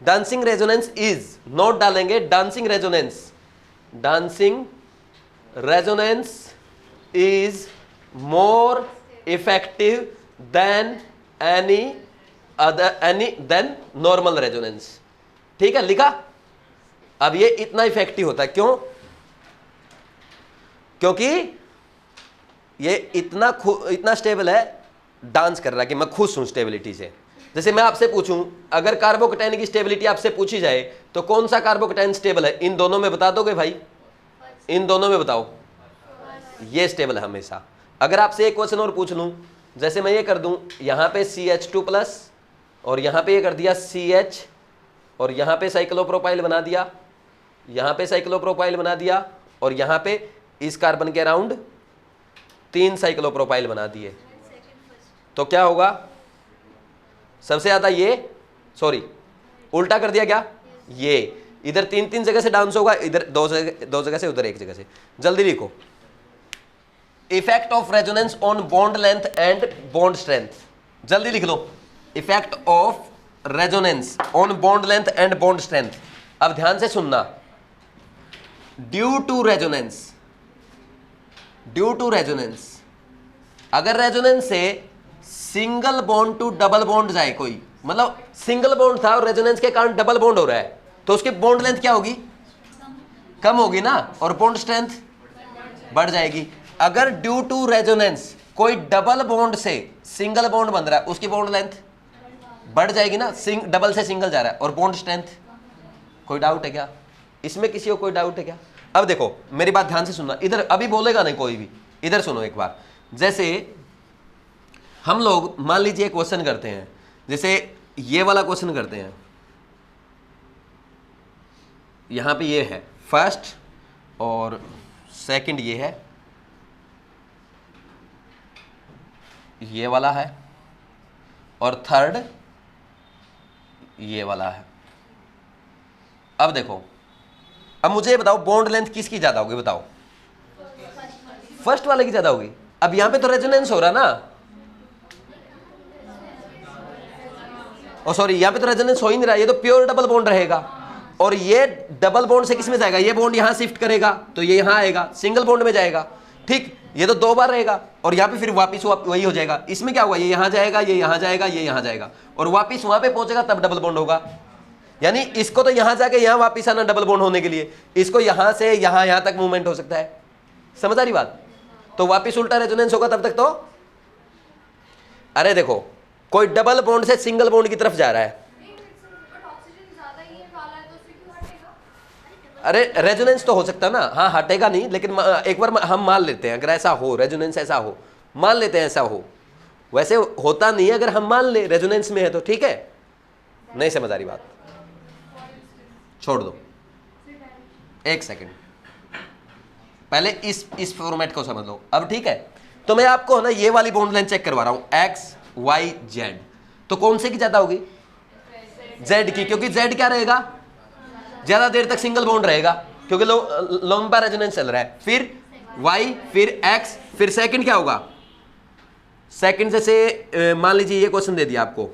डांसिंग रेजोनेंस इज, नोट डालेंगे, dancing resonance is more effective than than normal resonance, ठीक है, लिखा। अब ये इतना इफेक्टिव होता है, क्यों, क्योंकि ये इतना स्टेबल है, डांस कर रहा है कि मैं खुश हूं स्टेबिलिटी से। जैसे मैं आपसे पूछूं, अगर कार्बोकेटाइन की स्टेबिलिटी आपसे पूछी जाए तो कौन सा कार्बोकेटाइन स्टेबल है, इन दोनों में बता दोगे भाई, इन दोनों में बताओ, ये स्टेबल है हमेशा। अगर आपसे एक क्वेश्चन और पूछ लूं, जैसे मैं ये कर दूं, यहां पे CH2 प्लस और यहां पे ये कर दिया CH और यहां पे साइक्लोप्रोपाइल बना दिया, यहां पे साइक्लोप्रोपाइल बना दिया और यहां पे इस कार्बन के अराउंड 3 साइक्लोप्रोपाइल बना दिए, तो क्या होगा, सबसे ज्यादा ये, सॉरी उल्टा कर दिया क्या, ये इधर 3 जगह से डांस होगा, इधर दो जगह से, उधर एक जगह से। जल्दी लिखो, effect of resonance on bond length and bond strength, जल्दी लिख लो, effect of resonance on bond length and bond strength. अब ध्यान से सुनना, ड्यू टू रेजोनेंस, अगर रेजोनेंस से single bond to double bond जाए कोई, मतलब सिंगल बॉन्ड था और रेजोनेंस के कारण डबल बॉन्ड हो रहा है, तो उसकी बॉन्ड लेंथ क्या होगी, कम होगी ना, और बॉन्ड स्ट्रेंथ बढ़ जाएगी। अगर ड्यू टू रेजोनेंस कोई डबल बॉन्ड से सिंगल बॉन्ड बन रहा है, उसकी बॉन्ड लेंथ बढ़ जाएगी ना, डबल से सिंगल जा रहा है, और बॉन्ड स्ट्रेंथ। कोई डाउट है क्या इसमें, किसी को कोई डाउट है क्या? अब देखो मेरी बात ध्यान से सुनना, इधर अभी बोलेगा नहीं कोई भी, इधर सुनो एक बार। जैसे हम लोग मान लीजिए क्वेश्चन करते हैं, जैसे ये वाला क्वेश्चन करते हैं, यहां पे ये है फर्स्ट और सेकंड, ये है, ये वाला है, और थर्ड ये वाला है। अब देखो, अब मुझे ये बताओ बॉन्ड लेंथ किसकी ज्यादा होगी, बताओ, फर्स्ट वाले की ज्यादा होगी। अब यहां पे तो रेजोनेंस हो रहा ना, और सॉरी यहां पे तो रेजोनेंस हो ही नहीं रहा, ये तो प्योर डबल बॉन्ड रहेगा, और ये डबल बॉन्ड से किस में जाएगा, ये बॉन्ड यहां शिफ्ट करेगा तो ये यहां आएगा, सिंगल बॉन्ड में जाएगा। ठीक, ये तो 2 बार रहेगा और यहाँ पे फिर वापिस वही हो जाएगा। इसमें क्या होगा, ये यहाँ जाएगा, ये यहाँ जाएगा, ये यहाँ जाएगा और वापिस वहां पे पहुंचेगा, तब डबल बॉन्ड होगा। यानी इसको तो यहां जाके यहां वापिस आना डबल बॉन्ड होने के लिए, इसको यहां से यहां तक मूवमेंट हो सकता है। समझ आ रही बात? तो वापिस उल्टा रेजोनेंस होगा तब तक तो, अरे देखो कोई डबल बॉन्ड से सिंगल बॉन्ड की तरफ जा रहा है, अरे रेजोनेंस तो हो सकता ना, हाँ हटेगा नहीं, लेकिन एक बार हम मान लेते हैं, अगर ऐसा हो रेजोनेंस ऐसा हो, मान लेते हैं ऐसा हो, वैसे होता नहीं है, अगर हम मान ले रेजोनेंस में है तो ठीक है। नहीं समझ आ रही बात, छोड़ दो, एक सेकंड, पहले इस फॉर्मेट को समझ लो अब, ठीक है। तो मैं आपको ना ये वाली बॉन्ड लेंथ चेक करवा रहा हूं, एक्स वाई जेड, तो कौन से की ज्यादा होगी, जेड की, क्योंकि जेड क्या रहेगा, ज्यादा देर तक सिंगल बॉन्ड रहेगा, क्योंकि लंबा रेजोनेंस चल रहा है। फिर y, फिर x, फिर सेकंड क्या होगा, सेकंड जैसे मान लीजिए ये क्वेश्चन दे दिया आपको,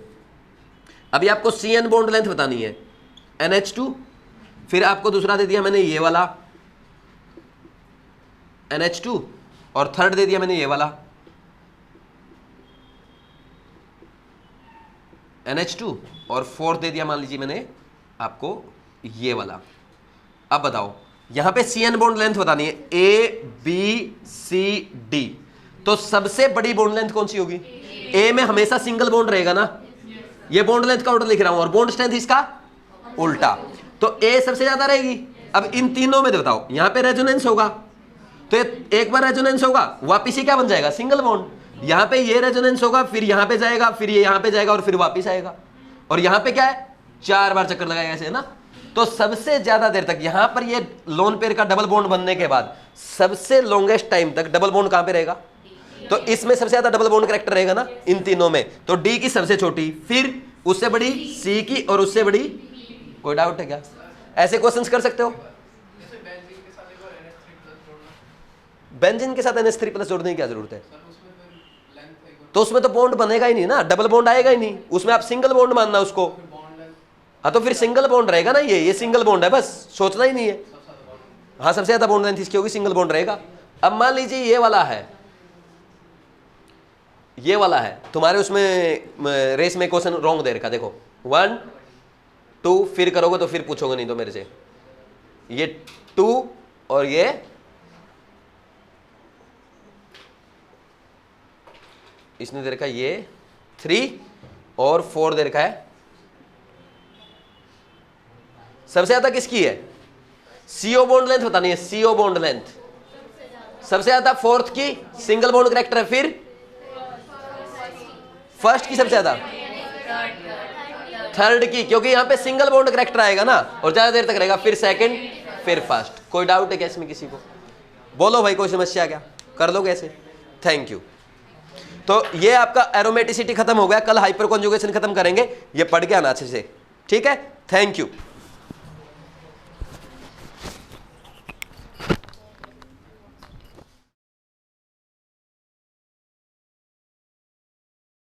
अभी आपको CN बॉन्ड लेंथ बतानी है, NH2, फिर आपको दूसरा दे दिया मैंने ये वाला NH2 और थर्ड दे दिया मैंने ये वाला NH2 और फोर्थ दे दिया मान लीजिए मैंने आपको ये वाला। अब बताओ यहां पे CN बॉन्ड लेंथ बतानी है, ABCD, तो सबसे बड़ी बॉन्ड लेंथ कौन सी होगी, A में हमेशा सिंगल बॉन्ड रहेगा ना, ये बॉन्ड लेंथ का ऑर्डर लिख रहा हूं और बॉन्ड स्ट्रेंथ इसका उल्टा, तो A सबसे ज्यादा रहेगी। अब इन तीनों में बताओ, यहां पे रेजोनेंस होगा तो एक बार रेजोनेंस होगा वापिस ही क्या बन जाएगा, सिंगल बॉन्ड। यहां पे ये रेजोनेंस होगा, फिर यहां पे जाएगा, फिर ये यहां पे जाएगा और फिर वापिस आएगा, और यहां पे क्या है, 4 बार चक्कर लगाएगा ऐसे, है ना। तो सबसे ज्यादा देर तक यहां पर ये लोन पेयर का डबल बॉन्ड बनने के बाद सबसे लॉन्गेस्ट टाइम तक डबल बॉन्ड कहां पे रहेगा, तो इसमें सबसे ज्यादा डबल बॉन्ड करेक्टर रहेगा ना इन तीनों में, तो डी की सबसे छोटी, फिर उससे बड़ी सी की और उससे बड़ी। कोई डाउट है क्या, ऐसे क्वेश्चंस कर सकते हो। बेंजीन के साथ NH3+ जोड़ने की क्या जरूरत है, तो उसमें तो बॉन्ड बनेगा ही नहीं ना, डबल बॉन्ड आएगा ही नहीं, उसमें आप सिंगल बॉन्ड मानना उसको। हाँ तो फिर सिंगल बॉन्ड रहेगा ना, ये सिंगल बॉन्ड है, बस सोचना ही नहीं है। हाँ सबसे ज्यादा बॉन्ड लेंथ इसकी होगी, सिंगल बॉन्ड रहेगा। अब मान लीजिए ये वाला है, ये वाला है तुम्हारे उसमें रेस में क्वेश्चन रॉन्ग दे रखा, देखो 1 2 फिर करोगे तो फिर पूछोगे नहीं तो मेरे से, ये 2 और ये इसने दे रखा है ये 3 और 4 दे रखा है। सबसे ज्यादा किसकी है, CO बॉन्ड लेंथ बतानी है, CO बॉन्ड लेंथ सबसे ज्यादा, फोर्थ की सिंगल बॉन्ड करेक्टर है, फिर फर्स्ट की सबसे ज्यादा, थर्ड की, क्योंकि यहां पे सिंगल बॉन्ड करेक्टर आएगा ना और ज्यादा देर तक रहेगा, फिर सेकंड, फिर फर्स्ट। कोई डाउट है क्या इसमें किसी को, बोलो भाई कोई समस्या क्या, कर लो कैसे। Thank you. तो ये आपका एरोमेटिसिटी खत्म हो गया, कल हाइपर कॉन्जुगेशन खत्म करेंगे, ये पढ़ के आना अच्छे से, ठीक है। Thank you.